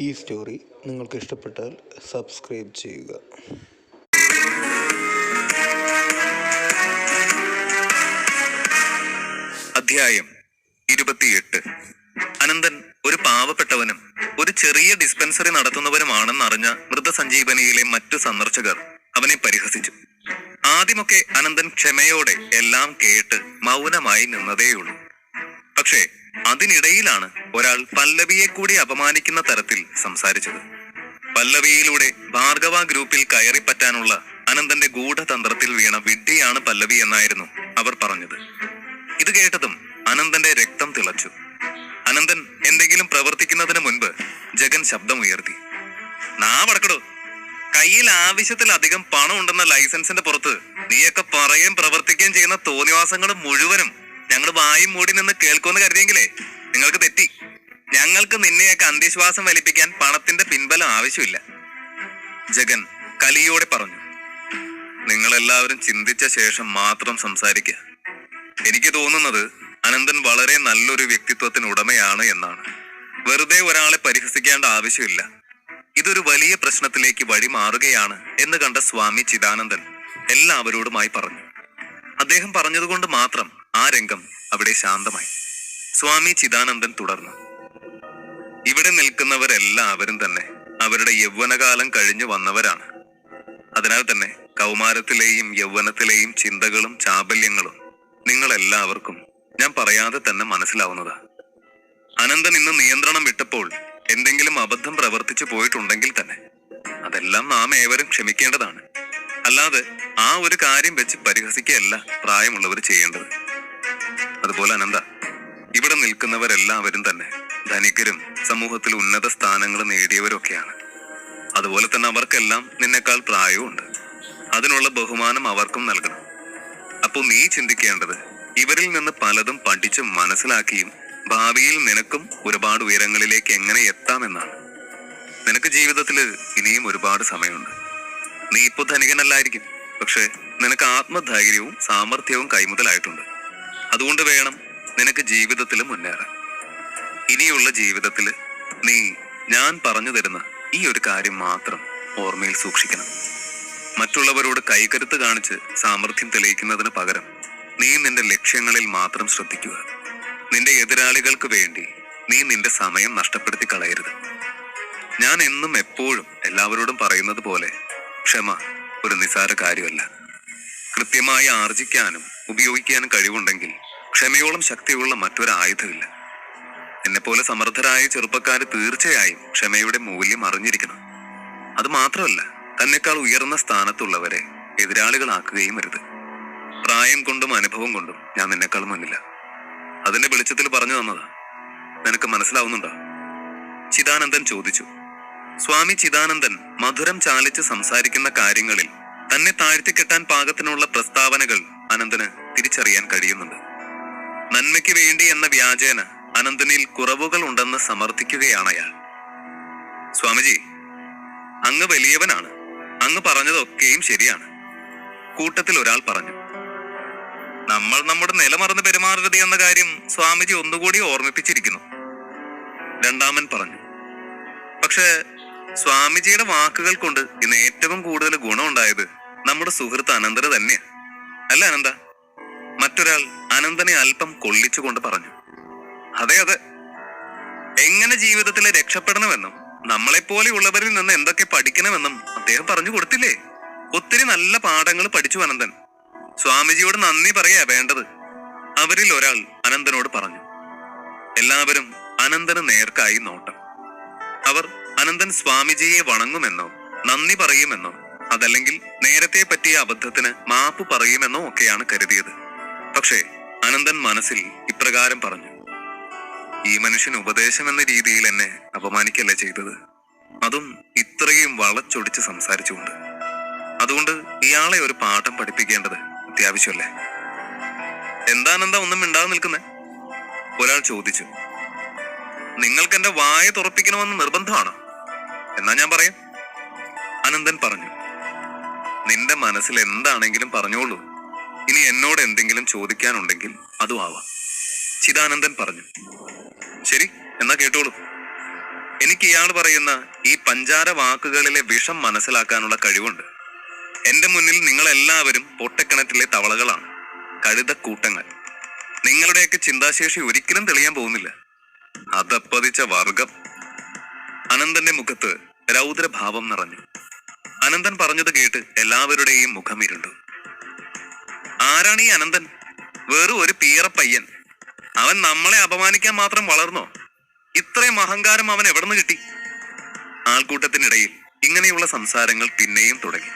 ഈ സ്റ്റോറി നിങ്ങൾക്ക് ഇഷ്ടപ്പെട്ടാൽ സബ്സ്ക്രൈബ് ചെയ്യുക. അധ്യായം 28. അനന്തൻ ഒരു പാവപ്പെട്ടവനും ഒരു ചെറിയ ഡിസ്പെൻസറി നടത്തുന്നവനുമാണെന്നറിഞ്ഞ മൃതസഞ്ജീവനിയിലെ മറ്റു സന്ദർശകർ അവനെ പരിഹസിച്ചു. ആദ്യമൊക്കെ അനന്തൻ ക്ഷമയോടെ എല്ലാം കേട്ട് മൗനമായി നിന്നതേയുള്ളൂ. പക്ഷേ അതിനിടയിലാണ് ഒരാൾ പല്ലവിയെ കൂടി അപമാനിക്കുന്ന തരത്തിൽ സംസാരിച്ചത്. പല്ലവിയിലൂടെ ഭാർഗവ ഗ്രൂപ്പിൽ കയറിപ്പറ്റാനുള്ള അനന്തന്റെ ഗൂഢതന്ത്രത്തിൽ വീണ വിഡ്ഢിയാണ് പല്ലവി എന്നായിരുന്നു അവർ പറഞ്ഞത്. ഇത് കേട്ടതും അനന്തന്റെ രക്തം തിളച്ചു. അനന്തൻ എന്തെങ്കിലും പ്രവർത്തിക്കുന്നതിന് മുൻപ് ജഗൻ ശബ്ദമുയർത്തി, നാവടക്കടോ, കയ്യിൽ ആവശ്യത്തിലധികം പണം ഉണ്ടെന്ന ലൈസൻസിന്റെ പുറത്ത് നീയൊക്കെ പറയുകയും പ്രവർത്തിക്കുകയും ചെയ്യുന്ന തോന്നിവാസങ്ങൾ മുഴുവനും ഞങ്ങൾ വായും മൂടി നിന്ന് കേൾക്കുമെന്ന് കരുതിയെങ്കിലേ നിങ്ങൾക്ക് തെറ്റി. ഞങ്ങൾക്ക് നിന്നെയൊക്കെ അന്ത്യശ്വാസം വലിപ്പിക്കാൻ പണത്തിന്റെ പിൻബലം ആവശ്യമില്ല. ജഗൻ കലിയോടെ പറഞ്ഞു, നിങ്ങളെല്ലാവരും ചിന്തിച്ച ശേഷം മാത്രം സംസാരിക്കുക. എനിക്ക് തോന്നുന്നത് അനന്തൻ വളരെ നല്ലൊരു വ്യക്തിത്വത്തിന് ഉടമയാണ് എന്നാണ്. വെറുതെ ഒരാളെ പരിഹസിക്കേണ്ട ആവശ്യമില്ല. ഇതൊരു വലിയ പ്രശ്നത്തിലേക്ക് വഴി മാറുകയാണ് എന്ന് കണ്ട സ്വാമി ചിദാനന്ദൻ എല്ലാവരോടുമായി പറഞ്ഞു. അദ്ദേഹം പറഞ്ഞതുകൊണ്ട് മാത്രം ആ രംഗം അവിടെ ശാന്തമായി. സ്വാമി ചിദാനന്ദൻ തുടർന്നു, ഇവിടെ നിൽക്കുന്നവരെല്ലാവരും തന്നെ അവരുടെ യൗവനകാലം കഴിഞ്ഞു വന്നവരാണ്. അതിനാൽ തന്നെ കൗമാരത്തിലെയും യൗവനത്തിലെയും ചിന്തകളും ചാബല്യങ്ങളും നിങ്ങളെല്ലാവർക്കും ഞാൻ പറയാതെ തന്നെ മനസ്സിലാവുന്നതാ. അനന്തൻ ഇന്ന് നിയന്ത്രണം വിട്ടപ്പോൾ എന്തെങ്കിലും അബദ്ധം പ്രവർത്തിച്ചു പോയിട്ടുണ്ടെങ്കിൽ തന്നെ അതെല്ലാം നാം ഏവരും ക്ഷമിക്കേണ്ടതാണ്. അല്ലാതെ ആ ഒരു കാര്യം വെച്ച് പരിഹസിക്കുകയല്ല പ്രായമുള്ളവർ ചെയ്യേണ്ടത്. അതുപോലെ അനന്ത, ഇവിടെ നിൽക്കുന്നവരെല്ലാവരും തന്നെ ധനികരും സമൂഹത്തിൽ ഉന്നത സ്ഥാനങ്ങൾ നേടിയവരൊക്കെയാണ്. അതുപോലെ തന്നെ അവർക്കെല്ലാം നിന്നെക്കാൾ പ്രായവുമുണ്ട്. അതിനുള്ള ബഹുമാനം അവർക്കും നൽകണം. അപ്പോൾ നീ ചിന്തിക്കേണ്ടത് ഇവരിൽ നിന്ന് പലതും പഠിച്ചും മനസ്സിലാക്കിയും ഭാവിയിൽ നിനക്കും ഒരുപാട് ഉയരങ്ങളിലേക്ക് എങ്ങനെ എത്താമെന്നാണ്. നിനക്ക് ജീവിതത്തിൽ ഇനിയും ഒരുപാട് സമയമുണ്ട്. നീ ഇപ്പോൾ ധനികനല്ലായിരിക്കും, പക്ഷെ നിനക്ക് ആത്മധൈര്യവും സാമർഥ്യവും കൈമുതലായിട്ടുണ്ട്. അതുകൊണ്ട് വേണം നിനക്ക് ജീവിതത്തിൽ മുന്നേറാൻ. ഇനിയുള്ള ജീവിതത്തിൽ നീ ഞാൻ പറഞ്ഞു തരുന്ന ഈ ഒരു കാര്യം മാത്രം ഓർമ്മയിൽ സൂക്ഷിക്കണം. മറ്റുള്ളവരോട് കൈകരുത്ത് കാണിച്ച് സാമർഥ്യം തെളിയിക്കുന്നതിന് പകരം നീ നിന്റെ ലക്ഷ്യങ്ങളിൽ മാത്രം ശ്രദ്ധിക്കുക. നിന്റെ എതിരാളികൾക്ക് വേണ്ടി നീ നിന്റെ സമയം നഷ്ടപ്പെടുത്തി കളയരുത്. ഞാൻ എന്നും എപ്പോഴും എല്ലാവരോടും പറയുന്നത് പോലെ ക്ഷമ ഒരു നിസ്സാര കാര്യമല്ല. കൃത്യമായി ആർജിക്കാനും ഉപയോഗിക്കാനും കഴിവുണ്ടെങ്കിൽ ക്ഷമയോളം ശക്തിയുള്ള മറ്റൊരായുധമില്ല. എന്നെപ്പോലെ സമർത്ഥരായ ചെറുപ്പക്കാർ തീർച്ചയായും ക്ഷമയുടെ മൂല്യം അറിഞ്ഞിരിക്കണം. അത് മാത്രമല്ല, തന്നെക്കാൾ ഉയർന്ന സ്ഥാനത്തുള്ളവരെ എതിരാളികളാക്കുകയും അരുത്. പ്രായം കൊണ്ടും അനുഭവം കൊണ്ടും ഞാൻ നിന്നെക്കാൾ മുന്നില്ല. അതിന്റെ വെളിച്ചത്തിൽ പറഞ്ഞു തന്നതാ. നിനക്ക് മനസ്സിലാവുന്നുണ്ടോ? ചിദാനന്ദൻ ചോദിച്ചു. സ്വാമി ചിദാനന്ദൻ മധുരം ചാലിച്ച് സംസാരിക്കുന്ന കാര്യങ്ങളിൽ തന്നെ താഴ്ത്തിക്കെട്ടാൻ പാകത്തിനുള്ള പ്രസ്താവനകൾ അനന്തന് തിരിച്ചറിയാൻ കഴിയുന്നുണ്ട്. നന്മയ്ക്ക് വേണ്ടി എന്ന വ്യാജേന അനന്തനിൽ കുറവുകൾ ഉണ്ടെന്ന് സമർത്ഥിക്കുകയാണ് അയാൾ. സ്വാമിജി, അങ്ങ് വലിയവനാണ്. അങ്ങ് പറഞ്ഞതൊക്കെയും ശരിയാണ്. കൂട്ടത്തിൽ ഒരാൾ പറഞ്ഞു, നമ്മൾ നമ്മുടെ നിലമറന്ന് പെരുമാറരുത് എന്ന കാര്യം സ്വാമിജി ഒന്നുകൂടി ഓർമ്മിപ്പിച്ചിരിക്കുന്നു. രണ്ടാമൻ പറഞ്ഞു, പക്ഷേ സ്വാമിജിയുടെ വാക്കുകൾ കൊണ്ട് ഇന്ന് ഏറ്റവും കൂടുതൽ ഗുണമുണ്ടായത് നമ്മുടെ സുഹൃത്ത് അനന്തന് തന്നെയാ, അല്ല അനന്ത? മറ്റൊരാൾ അനന്തനെ അല്പം കൊള്ളിച്ചുകൊണ്ട് പറഞ്ഞു, അതെ അതെ, എങ്ങനെ ജീവിതത്തിൽ രക്ഷപ്പെടണമെന്നും നമ്മളെപ്പോലെയുള്ളവരിൽ നിന്ന് എന്തൊക്കെ പഠിക്കണമെന്നും അദ്ദേഹം പറഞ്ഞു കൊടുത്തില്ലേ? ഒത്തിരി നല്ല പാഠങ്ങൾ പഠിച്ചു അനന്തൻ. സ്വാമിജിയോട് നന്ദി പറയാ വേണ്ടത്. അവരിൽ ഒരാൾ അനന്തനോട് പറഞ്ഞു. എല്ലാവരും അനന്തന് നേർക്കായി നോട്ടം. അവർ അനന്തൻ സ്വാമിജിയെ വണങ്ങുമെന്നോ നന്ദി പറയുമെന്നോ അതല്ലെങ്കിൽ നേരത്തെ പറ്റിയ അബദ്ധത്തിന് മാപ്പ് പറയുമെന്നോ ഒക്കെയാണ് കരുതിയത്. പക്ഷേ അനന്തൻ മനസ്സിൽ ഇപ്രകാരം പറഞ്ഞു, ഈ മനുഷ്യൻ ഉപദേശം എന്ന രീതിയിൽ എന്നെ അപമാനിക്കല്ലേ ചെയ്തത്, അതും ഇത്രയും വളച്ചൊടിച്ച് സംസാരിച്ചുകൊണ്ട്. അതുകൊണ്ട് ഇയാളെ ഒരു പാഠം പഠിപ്പിക്കേണ്ടത് അത്യാവശ്യമല്ലേ? എന്താണെന്താ ഒന്നും മിണ്ടാതെ നിൽക്കുന്നേ? ഒരാൾ ചോദിച്ചു. നിങ്ങൾക്ക് എന്റെ വായ തുറപ്പിക്കണമെന്ന് നിർബന്ധമാണോ? എന്നാ ഞാൻ പറയാം. അനന്തൻ പറഞ്ഞു, നിന്റെ മനസ്സിൽ എന്താണെങ്കിലും പറഞ്ഞോളൂ. ഇനി എന്നോട് എന്തെങ്കിലും ചോദിക്കാനുണ്ടെങ്കിൽ അതും ആവാം. ചിദാനന്ദൻ പറഞ്ഞു. ശരി, എന്നാ കേട്ടോളൂ. എനിക്ക് ഇയാൾ പറയുന്ന ഈ പഞ്ചാര വാക്കുകളിലെ വിഷം മനസ്സിലാക്കാനുള്ള കഴിവുണ്ട്. എന്റെ മുന്നിൽ നിങ്ങളെല്ലാവരും പൊട്ടക്കിണറ്റിലെ തവളകളാണ്, കഴുതക്കൂട്ടങ്ങൾ. നിങ്ങളുടെയൊക്കെ ചിന്താശേഷി ഒരിക്കലും തെളിയാൻ പോകുന്നില്ല. അതപ്പതിച്ച വർഗം. അനന്തന്റെ മുഖത്ത് രൗദ്രഭാവം നിറഞ്ഞു. അനന്തൻ പറഞ്ഞത് കേട്ട് എല്ലാവരുടെയും മുഖം ഇരുണ്ടു. ആരാണ് ഈ അനന്തൻ? വെറും ഒരു പീറ പയ്യൻ. അവൻ നമ്മളെ അപമാനിക്കാൻ മാത്രം വളർന്നോ? ഇത്രയും അഹങ്കാരം അവൻ എവിടെ നിന്ന് കിട്ടി? ആൾക്കൂട്ടത്തിനിടയിൽ ഇങ്ങനെയുള്ള സംസാരങ്ങൾ പിന്നെയും തുടങ്ങി.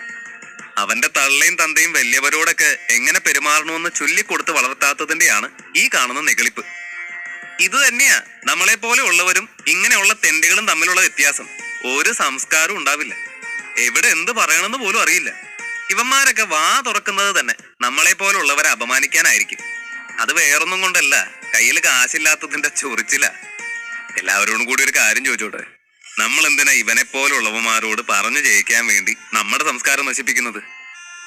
അവന്റെ തള്ളയും തന്തയും വലിയവരോടൊക്കെ എങ്ങനെ പെരുമാറണമെന്ന് ചൊല്ലിക്കൊടുത്ത് വളർത്താത്തതിന്റെയാണ് ഈ കാണുന്ന നെകളിപ്പ്. ഇത് തന്നെയാ നമ്മളെ പോലെ ഉള്ളവരും ഇങ്ങനെയുള്ള തെണ്ടികളും തമ്മിലുള്ള വ്യത്യാസം. ഒരു സംസ്കാരം ഉണ്ടാവില്ല. എവിടെ എന്ത് പറയണമെന്ന് പോലും അറിയില്ല. ഇവന്മാരൊക്കെ വാ തുറക്കുന്നത് തന്നെ നമ്മളെ പോലെ ഉള്ളവരെ അപമാനിക്കാനായിരിക്കും. അത് വേറൊന്നും കൊണ്ടല്ല, കയ്യിൽ കാശില്ലാത്തതിന്റെ ചൊറിച്ചില. എല്ലാവരോടും കൂടി ഒരു കാര്യം ചോദിച്ചോട്ടെ, നമ്മൾ എന്തിനാ ഇവനെ പോലുള്ളവന്മാരോട് പറഞ്ഞു ജയിക്കാൻ വേണ്ടി നമ്മുടെ സംസ്കാരം നശിപ്പിക്കുന്നത്?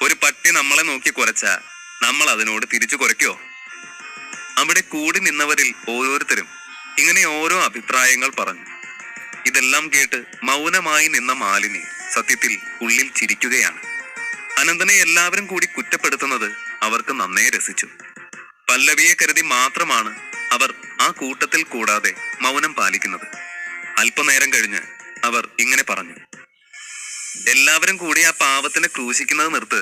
ഒരു പട്ടി നമ്മളെ നോക്കി കുരച്ചാ നമ്മൾ അതിനോട് തിരിച്ചു കുരയ്ക്കോ? അവിടെ കൂടി നിന്നവരിൽ ഓരോരുത്തരും ഇങ്ങനെ ഓരോ അഭിപ്രായങ്ങൾ പറഞ്ഞു. ഇതെല്ലാം കേട്ട് മൗനമായി നിന്ന മാലിനി സത്യത്തിൽ ഉള്ളിൽ ചിരിക്കുകയാണ്. അനന്തനെ എല്ലാവരും കൂടി കുറ്റപ്പെടുത്തുന്നത് അവർക്ക് നന്നേ രസിച്ചു. പല്ലവിയെ കരുതി മാത്രമാണ് അവർ ആ കൂട്ടത്തിൽ കൂടാതെ മൗനം പാലിക്കുന്നത്. അല്പനേരം കഴിഞ്ഞ് അവർ ഇങ്ങനെ പറഞ്ഞു: എല്ലാവരും കൂടി ആ പാവത്തിനെ ക്രൂശിക്കുന്നത് നിർത്ത്.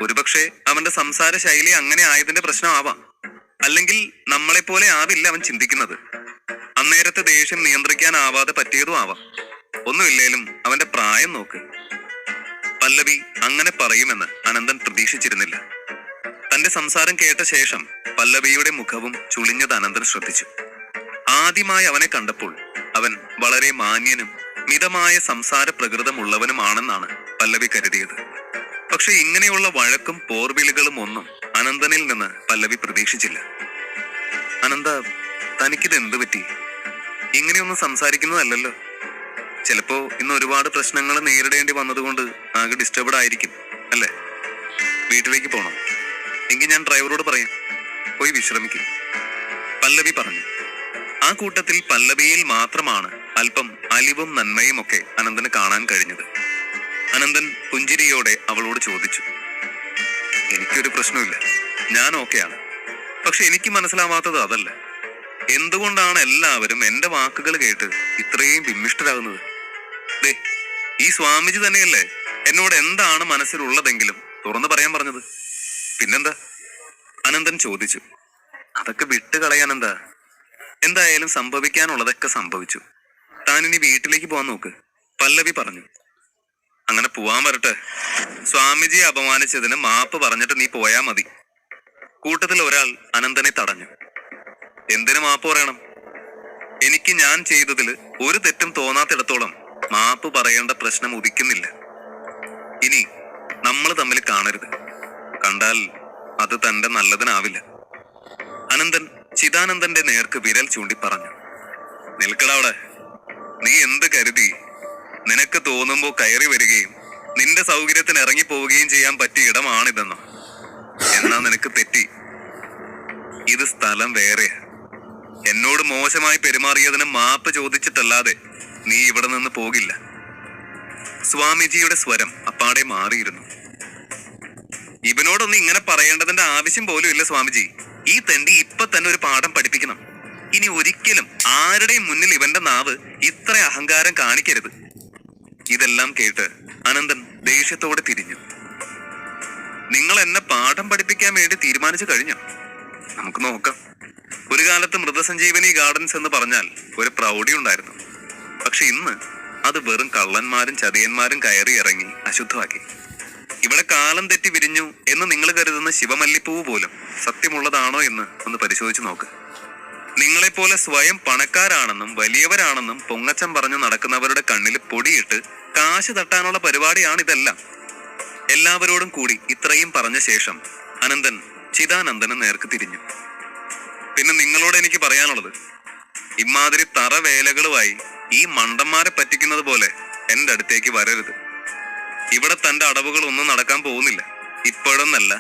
ഒരുപക്ഷെ അവന്റെ സംസാര ശൈലി അങ്ങനെ ആയതിന്റെ പ്രശ്നമാവാം. അല്ലെങ്കിൽ നമ്മളെ പോലെ ആവില്ല അവൻ ചിന്തിക്കുന്നത്. അന്നേരത്തെ ദേഷ്യം നിയന്ത്രിക്കാനാവാതെ പറ്റിയതും ആവാം. ഒന്നുമില്ലേലും അവന്റെ പ്രായം നോക്ക്. പല്ലവി അങ്ങനെ പറയുമെന്ന് അനന്തൻ പ്രതീക്ഷിച്ചിരുന്നില്ല. തന്റെ സംസാരം കേട്ട ശേഷം പല്ലവിയുടെ മുഖവും ചുളിഞ്ഞത് അനന്തൻ ശ്രദ്ധിച്ചു. ആദ്യമായി അവനെ കണ്ടപ്പോൾ അവൻ വളരെ മാന്യനും മിതമായ സംസാര പ്രകൃതമുള്ളവനുമാണെന്നാണ് പല്ലവി കരുതിയത്. പക്ഷെ ഇങ്ങനെയുള്ള വഴക്കും പോർവിളികളും ഒന്നും അനന്തനിൽ നിന്ന് പല്ലവി പ്രതീക്ഷിച്ചില്ല. അനന്ത, തനിക്കിത് എന്ത് പറ്റി? ഇങ്ങനെയൊന്നും സംസാരിക്കുന്നതല്ലല്ലോ. ചിലപ്പോ ഇന്ന് ഒരുപാട് പ്രശ്നങ്ങൾ നേരിടേണ്ടി വന്നതുകൊണ്ട് ആകെ ഡിസ്റ്റർബ്ഡ് ആയിരിക്കും അല്ലേ? വീട്ടിലേക്ക് പോണം. എങ്കിൽ ഞാൻ ഡ്രൈവറോട് പറയാം, പോയി വിശ്രമിക്കും, പല്ലവി പറഞ്ഞു. ആ കൂട്ടത്തിൽ പല്ലവിയിൽ മാത്രമാണ് അല്പം അലിവും നന്മയും ഒക്കെ അനന്തന് കാണാൻ കഴിഞ്ഞത്. അനന്തൻ പുഞ്ചിരിയോടെ അവളോട് ചോദിച്ചു: എനിക്കൊരു പ്രശ്നമില്ല, ഞാൻ ഓക്കെയാണ്. പക്ഷെ എനിക്ക് മനസ്സിലാവാത്തത് അതല്ല, എന്തുകൊണ്ടാണ് എല്ലാവരും എന്റെ വാക്കുകൾ കേട്ട് ഇത്രയും വിമ്മിഷ്ടരാകുന്നത്? ദേ, ഈ സ്വാമിജി തന്നെയല്ലേ എന്നോട് എന്താണ് മനസ്സിലുള്ളതെങ്കിലും തുറന്നു പറയാൻ പറഞ്ഞത്? പിന്നെന്താ? അനന്തൻ ചോദിച്ചു. അതൊക്കെ വിട്ടുകളയാനെന്താ? എന്തായാലും സംഭവിക്കാനുള്ളതൊക്കെ സംഭവിച്ചു. താനിനി വീട്ടിലേക്ക് പോവാൻ നോക്ക്, പല്ലവി പറഞ്ഞു. അങ്ങനെ പോവാൻ വരട്ടെ. സ്വാമിജിയെ അപമാനിച്ചതിന് മാപ്പ് പറഞ്ഞിട്ട് നീ പോയാ മതി. കൂട്ടത്തിൽ ഒരാൾ അനന്തനെ തടഞ്ഞു. എന്തിനു മാപ്പ് പറയണം? എനിക്ക് ഞാൻ ചെയ്തതിൽ ഒരു തെറ്റും തോന്നാത്തിടത്തോളം മാപ്പ് പറയേണ്ട പ്രശ്നം ഉദിക്കുന്നില്ല. ഇനി നമ്മൾ തമ്മിൽ കാണരുത്. കണ്ടാൽ അത് തന്റെ നല്ലതിനാവില്ല. അനന്തൻ ചിദാനന്ദന്റെ നേർക്ക് വിരൽ ചൂണ്ടി പറഞ്ഞു. നിൽക്കടവിടെ. നീ എന്ത് കരുതി? നിനക്ക് തോന്നുമ്പോ കയറി വരികയും നിന്റെ സൗകര്യത്തിന് ഇറങ്ങി പോവുകയും ചെയ്യാൻ പറ്റിയ ഇടമാണിതെന്നോ? എന്നാ നിനക്ക് തെറ്റി. ഇത് സ്ഥലം വേറെയാ. എന്നോട് മോശമായി പെരുമാറിയതിന് മാപ്പ് ചോദിച്ചിട്ടല്ലാതെ നീ ഇവിടെ നിന്ന് പോകില്ല. സ്വാമിജിയുടെ സ്വരം അപ്പാടെ മാറിയിരുന്നു. ഇവനോടൊന്നും ഇങ്ങനെ പറയേണ്ടതിന്റെ ആവശ്യം പോലും ഇല്ല സ്വാമിജി. ഈ തെണ്ടി ഇപ്പൊ തന്നെ ഒരു പാഠം പഠിപ്പിക്കണം. ഇനി ഒരിക്കലും ആരുടെയും മുന്നിൽ ഇവന്റെ നാവ് ഇത്ര അഹങ്കാരം കാണിക്കരുത്. ഇതെല്ലാം കേട്ട് അനന്തൻ ദേഷ്യത്തോടെ തിരിഞ്ഞു. നിങ്ങൾ എന്നെ പാഠം പഠിപ്പിക്കാൻ വേണ്ടി തീരുമാനിച്ചു കഴിഞ്ഞോ? നമുക്ക് നോക്കാം. ഒരു കാലത്ത് മൃതസഞ്ജീവനി ഗാർഡൻസ് എന്ന് പറഞ്ഞാൽ ഒരു പ്രൗഢി ഉണ്ടായിരുന്നു. പക്ഷെ ഇന്ന് അത് വെറും കള്ളന്മാരും ചതിയന്മാരും കയറി ഇറങ്ങി അശുദ്ധമാക്കി. ഇവിടെ കാലം തെറ്റി വിരിഞ്ഞു എന്ന് നിങ്ങൾ കരുതുന്ന ശിവമല്ലിപ്പൂവ് പോലും സത്യമുള്ളതാണോ എന്ന് ഒന്ന് പരിശോധിച്ചു നോക്ക്. നിങ്ങളെപ്പോലെ സ്വയം പണക്കാരാണെന്നും വലിയവരാണെന്നും പൊങ്ങച്ചം പറഞ്ഞു നടക്കുന്നവരുടെ കണ്ണിൽ പൊടിയിട്ട് കാശ് തട്ടാനുള്ള പരിപാടിയാണ് ഇതെല്ലാം. എല്ലാവരോടും കൂടി ഇത്രയും പറഞ്ഞ ശേഷം അനന്തൻ ചിദാനന്ദന് നേർക്ക് തിരിഞ്ഞു. പിന്നെ നിങ്ങളോട് എനിക്ക് പറയാനുള്ളത്, ഇമാതിരി തറവേലകളുമായി ഈ മണ്ടന്മാരെ പറ്റിക്കുന്നത് പോലെ എന്റെ അടുത്തേക്ക് വരരുത്. ഇവിടെ തന്റെ അടവുകളൊന്നും നടക്കാൻ പോകുന്നില്ല. ഇപ്പോഴൊന്നല്ല,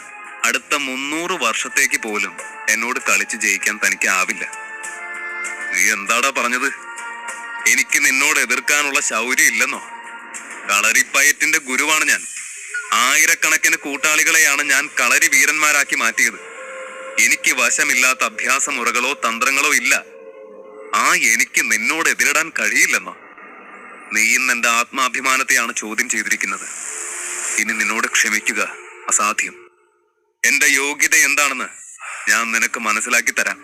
അടുത്ത 300 വർഷത്തേക്ക് പോലും എന്നോട് കളിച്ച് ജയിക്കാൻ തനിക്ക് ആവില്ല. നീ എന്താടാ പറഞ്ഞത്? എനിക്ക് നിന്നോട് എതിർക്കാനുള്ള ശൗര്യം ഇല്ലെന്നോ? കളരിപ്പയറ്റിന്റെ ഗുരുവാണ് ഞാൻ. ആയിരക്കണക്കിന് കൂട്ടാളികളെയാണ് ഞാൻ കളരി വീരന്മാരാക്കി മാറ്റിയത്. എനിക്ക് വശമില്ലാത്ത അഭ്യാസ മുറകളോ തന്ത്രങ്ങളോ ഇല്ല. എനിക്ക് നിന്നോട് എതിരിടാൻ കഴിയില്ലെന്നോ? നീ ഇന്ന് എന്റെ ആത്മാഭിമാനത്തെയാണ് ചോദ്യം ചെയ്തിരിക്കുന്നത്. ഇനി നിന്നോട് ക്ഷമിക്കുക അസാധ്യം. എന്റെ യോഗ്യത എന്താണെന്ന് ഞാൻ നിനക്ക് മനസ്സിലാക്കി തരാം.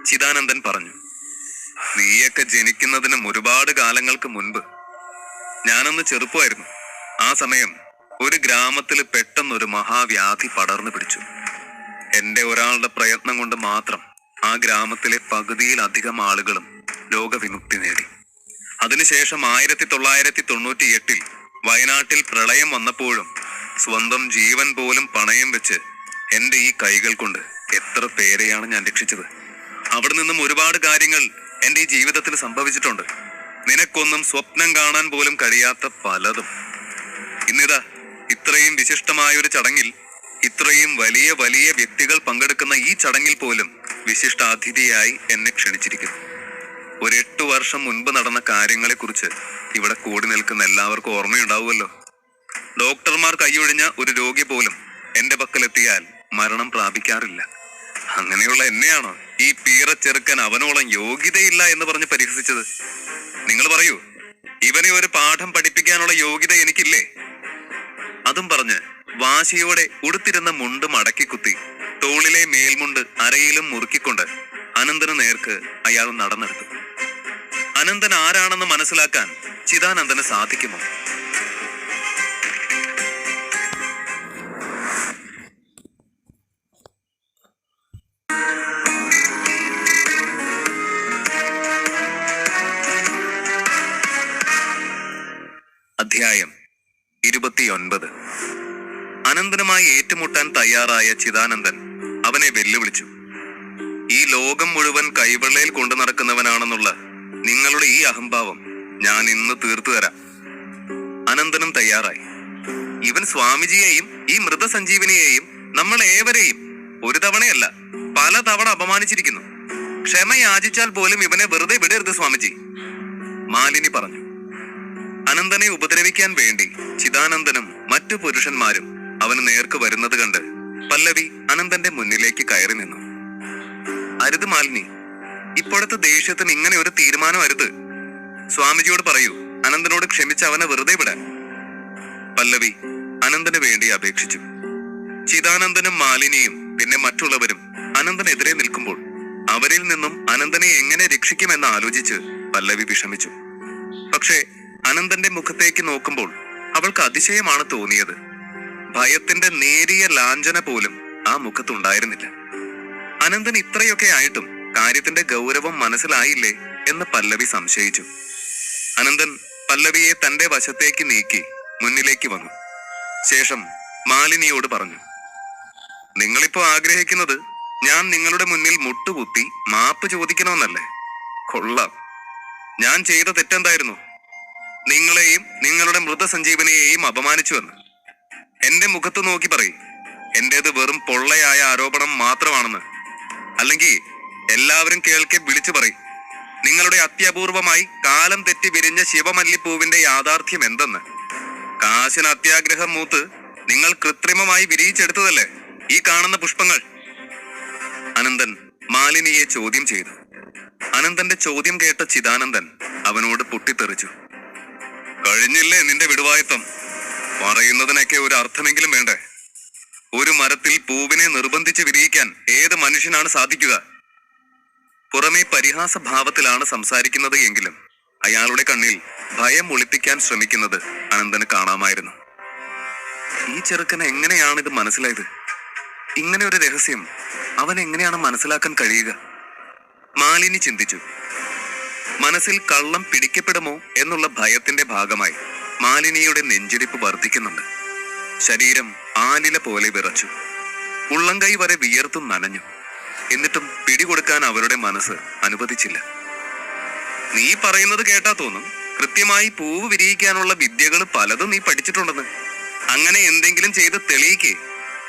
ചിദാനന്ദൻ പറഞ്ഞു. നീയൊക്കെ ജനിക്കുന്നതിനും ഒരുപാട് കാലങ്ങൾക്ക് മുൻപ് ഞാനൊന്ന് ചെറുപ്പമായിരുന്നു. ആ സമയം ഒരു ഗ്രാമത്തിൽ പെട്ടെന്നൊരു മഹാവ്യാധി പടർന്നു പിടിച്ചു. എന്റെ ഒരാളുടെ പ്രയത്നം കൊണ്ട് മാത്രം ആ ഗ്രാമത്തിലെ പകുതിയിലധികം ആളുകളും രോഗവിമുക്തി നേടി. അതിനുശേഷം 1998 വയനാട്ടിൽ പ്രളയം വന്നപ്പോഴും സ്വന്തം ജീവൻ പോലും പണയം വെച്ച് എന്റെ ഈ കൈകൾ കൊണ്ട് എത്ര പേരെയാണ് ഞാൻ രക്ഷിച്ചത്. അവിടെ നിന്നും ഒരുപാട് കാര്യങ്ങൾ എന്റെ ഈ ജീവിതത്തിൽ സംഭവിച്ചിട്ടുണ്ട്. നിനക്കൊന്നും സ്വപ്നം കാണാൻ പോലും കഴിയാത്ത പലതും. ഇന്നിതാ ഇത്രയും വിശിഷ്ടമായ ഒരു ചടങ്ങിൽ ഇത്രയും വലിയ വലിയ വ്യക്തികൾ പങ്കെടുക്കുന്ന ഈ ചടങ്ങിൽ പോലും വിശിഷ്ടാതിഥിയായി എന്നെ ക്ഷണിച്ചിരിക്കുന്നു. ഒരു 8 വർഷം മുൻപ് നടന്ന കാര്യങ്ങളെ കുറിച്ച് ഇവിടെ കൂടി നിൽക്കുന്ന എല്ലാവർക്കും ഓർമ്മയുണ്ടാവുമല്ലോ. ഡോക്ടർമാർ കൈയൊഴിഞ്ഞ ഒരു രോഗി പോലും എന്റെ പക്കലെത്തിയാൽ മരണം പ്രാപിക്കാറില്ല. അങ്ങനെയുള്ള എന്നെയാണോ ഈ പീറച്ചെറുക്കൻ അവനോളം യോഗ്യതയില്ല എന്ന് പറഞ്ഞ് പരിഹസിച്ചത്? നിങ്ങൾ പറയൂ, ഇവനെ ഒരു പാഠം പഠിപ്പിക്കാനുള്ള യോഗ്യത എനിക്കില്ലേ? അതും പറഞ്ഞ് വാശിയോടെ ഉടുത്തിരുന്ന മുണ്ട് മടക്കി കുത്തി തോളിലെ മേൽമുണ്ട് അരയിലും മുറുക്കിക്കൊണ്ട് അനന്തന് നേർക്ക് അയാൾ നടന്നെടുത്തു. അനന്തൻ ആരാണെന്ന് മനസ്സിലാക്കാൻ ചിദാനന്ദന് സാധിക്കുമോ? അധ്യായം 29. അനന്തനുമായി ഏറ്റുമുട്ടാൻ തയ്യാറായ ചിദാനന്ദൻ അവനെ വെല്ലുവിളിച്ചു. ഈ ലോകം മുഴുവൻ കൈവെള്ളയിൽ കൊണ്ടു നടക്കുന്നവനാണെന്നുള്ള നിങ്ങളുടെ ഈ അഹംഭാവം ഞാൻ ഇന്ന് തീർത്തു തരാം. അനന്തനും തയ്യാറായി. ഇവൻ സ്വാമിജിയെയും ഈ മൃതസഞ്ജീവനിയെയും നമ്മൾ ഏവരെയും ഒരു തവണയല്ല പല തവണ അപമാനിച്ചിരിക്കുന്നു. ക്ഷമ യാചിച്ചാൽ പോലും ഇവനെ വെറുതെ വിടരുത് സ്വാമിജി, മാലിനി പറഞ്ഞു. അനന്തനെ ഉപദ്രവിക്കാൻ വേണ്ടി ചിദാനന്ദനും മറ്റു പുരുഷന്മാരും അവന് നേർക്ക് വരുന്നത് കണ്ട് പല്ലവി അനന്തന്റെ മുന്നിലേക്ക് കയറി നിന്നു. അരുത് മാലിനി, ഇപ്പോഴത്തെ ദേഷ്യത്തിന് ഇങ്ങനെ ഒരു തീരുമാനം അരുത്. സ്വാമിജിയോട് പറയൂ, അനന്തനോട് ക്ഷമിച്ച് അവനെ വെറുതെ വിടാൻ. പല്ലവി അനന്തന് വേണ്ടി അപേക്ഷിച്ചു. ചിദാനന്ദനും മാലിനിയും പിന്നെ മറ്റുള്ളവരും അനന്തനെതിരെ നിൽക്കുമ്പോൾ അവരിൽ നിന്നും അനന്തനെ എങ്ങനെ രക്ഷിക്കുമെന്ന് ആലോചിച്ച് പല്ലവി വിഷമിച്ചു. പക്ഷേ അനന്തന്റെ മുഖത്തേക്ക് നോക്കുമ്പോൾ അവൾക്ക് അതിശയമാണ് തോന്നിയത്. ഭയത്തിന്റെ നേരിയ ലാഞ്ചന പോലും ആ മുഖത്തുണ്ടായിരുന്നില്ല. അനന്തൻ ഇത്രയൊക്കെ ആയിട്ടും കാര്യത്തിന്റെ ഗൗരവം മനസ്സിലായില്ലേ എന്ന് പല്ലവി സംശയിച്ചു. അനന്തൻ പല്ലവിയെ തന്റെ വശത്തേക്ക് നീക്കി മുന്നിലേക്ക് വന്നു. ശേഷം മാലിനിയോട് പറഞ്ഞു, നിങ്ങളിപ്പോ ആഗ്രഹിക്കുന്നത് ഞാൻ നിങ്ങളുടെ മുന്നിൽ മുട്ടുകുത്തി മാപ്പ് ചോദിക്കണമെന്നല്ലേ? കൊള്ളാം. ഞാൻ ചെയ്ത തെറ്റെന്തായിരുന്നു? നിങ്ങളെയും നിങ്ങളുടെ മൃതസഞ്ജീവനെയും അപമാനിച്ചുവെന്ന് എന്റെ മുഖത്ത് നോക്കി പറയും. എന്റേത് വെറും പൊള്ളയായ ആരോപണം മാത്രമാണെന്ന്. അല്ലെങ്കിൽ എല്ലാവരും കേൾക്കെ വിളിച്ചു പറയും. നിങ്ങളുടെ അത്യപൂർവമായി കാലം തെറ്റി വിരിഞ്ഞ ശിവമല്ലിപ്പൂവിന്റെ യാഥാർത്ഥ്യം എന്തെന്ന്. കാശിന് അത്യാഗ്രഹം മൂത്ത് നിങ്ങൾ കൃത്രിമമായി വിരിയിച്ചെടുത്തതല്ലേ ഈ കാണുന്ന പുഷ്പങ്ങൾ? അനന്തൻ മാലിനിയെ ചോദ്യം ചെയ്തു. അനന്തന്റെ ചോദ്യം കേട്ട ചിദാനന്ദൻ അവനോട് പൊട്ടിത്തെറിച്ചു. കഴിഞ്ഞില്ലേ നിന്റെ വിടുവായത്വം? പറയുന്നതിനൊക്കെ ഒരു അർത്ഥമെങ്കിലും വേണ്ടേ? ഒരു മരത്തിൽ പൂവിനെ നിർബന്ധിച്ച് വിരിയിക്കാൻ ഏത് മനുഷ്യനാണ് സാധിക്കുക? പുറമേ പരിഹാസഭാവത്തിലാണ് സംസാരിക്കുന്നത് എങ്കിലും അയാളുടെ കണ്ണിൽ ഭയം ഒളിപ്പിക്കാൻ ശ്രമിക്കുന്നത് അനന്തന് കാണാമായിരുന്നു. ഈ ചെറുക്കന് എങ്ങനെയാണ് ഇത് മനസ്സിലായത്? ഇങ്ങനെ ഒരു രഹസ്യം അവൻ എങ്ങനെയാണ് മനസ്സിലാക്കാൻ കഴിയുക? മാലിനി ചിന്തിച്ചു. മനസ്സിൽ കള്ളം പിടിക്കപ്പെടുമോ എന്നുള്ള ഭയത്തിന്റെ ഭാഗമായി മാലിനിയുടെ നെഞ്ചിടിപ്പ് വർദ്ധിക്കുന്നുണ്ട്. ശരീരം ആലില പോലെ വിറച്ചു. ഉള്ളംകൈ വരെ വിയർത്തും നനഞ്ഞു. എന്നിട്ടും പിടികൊടുക്കാൻ അവരുടെ മനസ്സ് അനുവദിച്ചില്ല. നീ പറയുന്നത് കേട്ടാ തോന്നും കൃത്യമായി പൂവ് വിരിയിക്കാനുള്ള വിദ്യകൾ പലതും നീ പഠിച്ചിട്ടുണ്ടെന്ന്. അങ്ങനെ എന്തെങ്കിലും ചെയ്ത് തെളിയിക്കേ.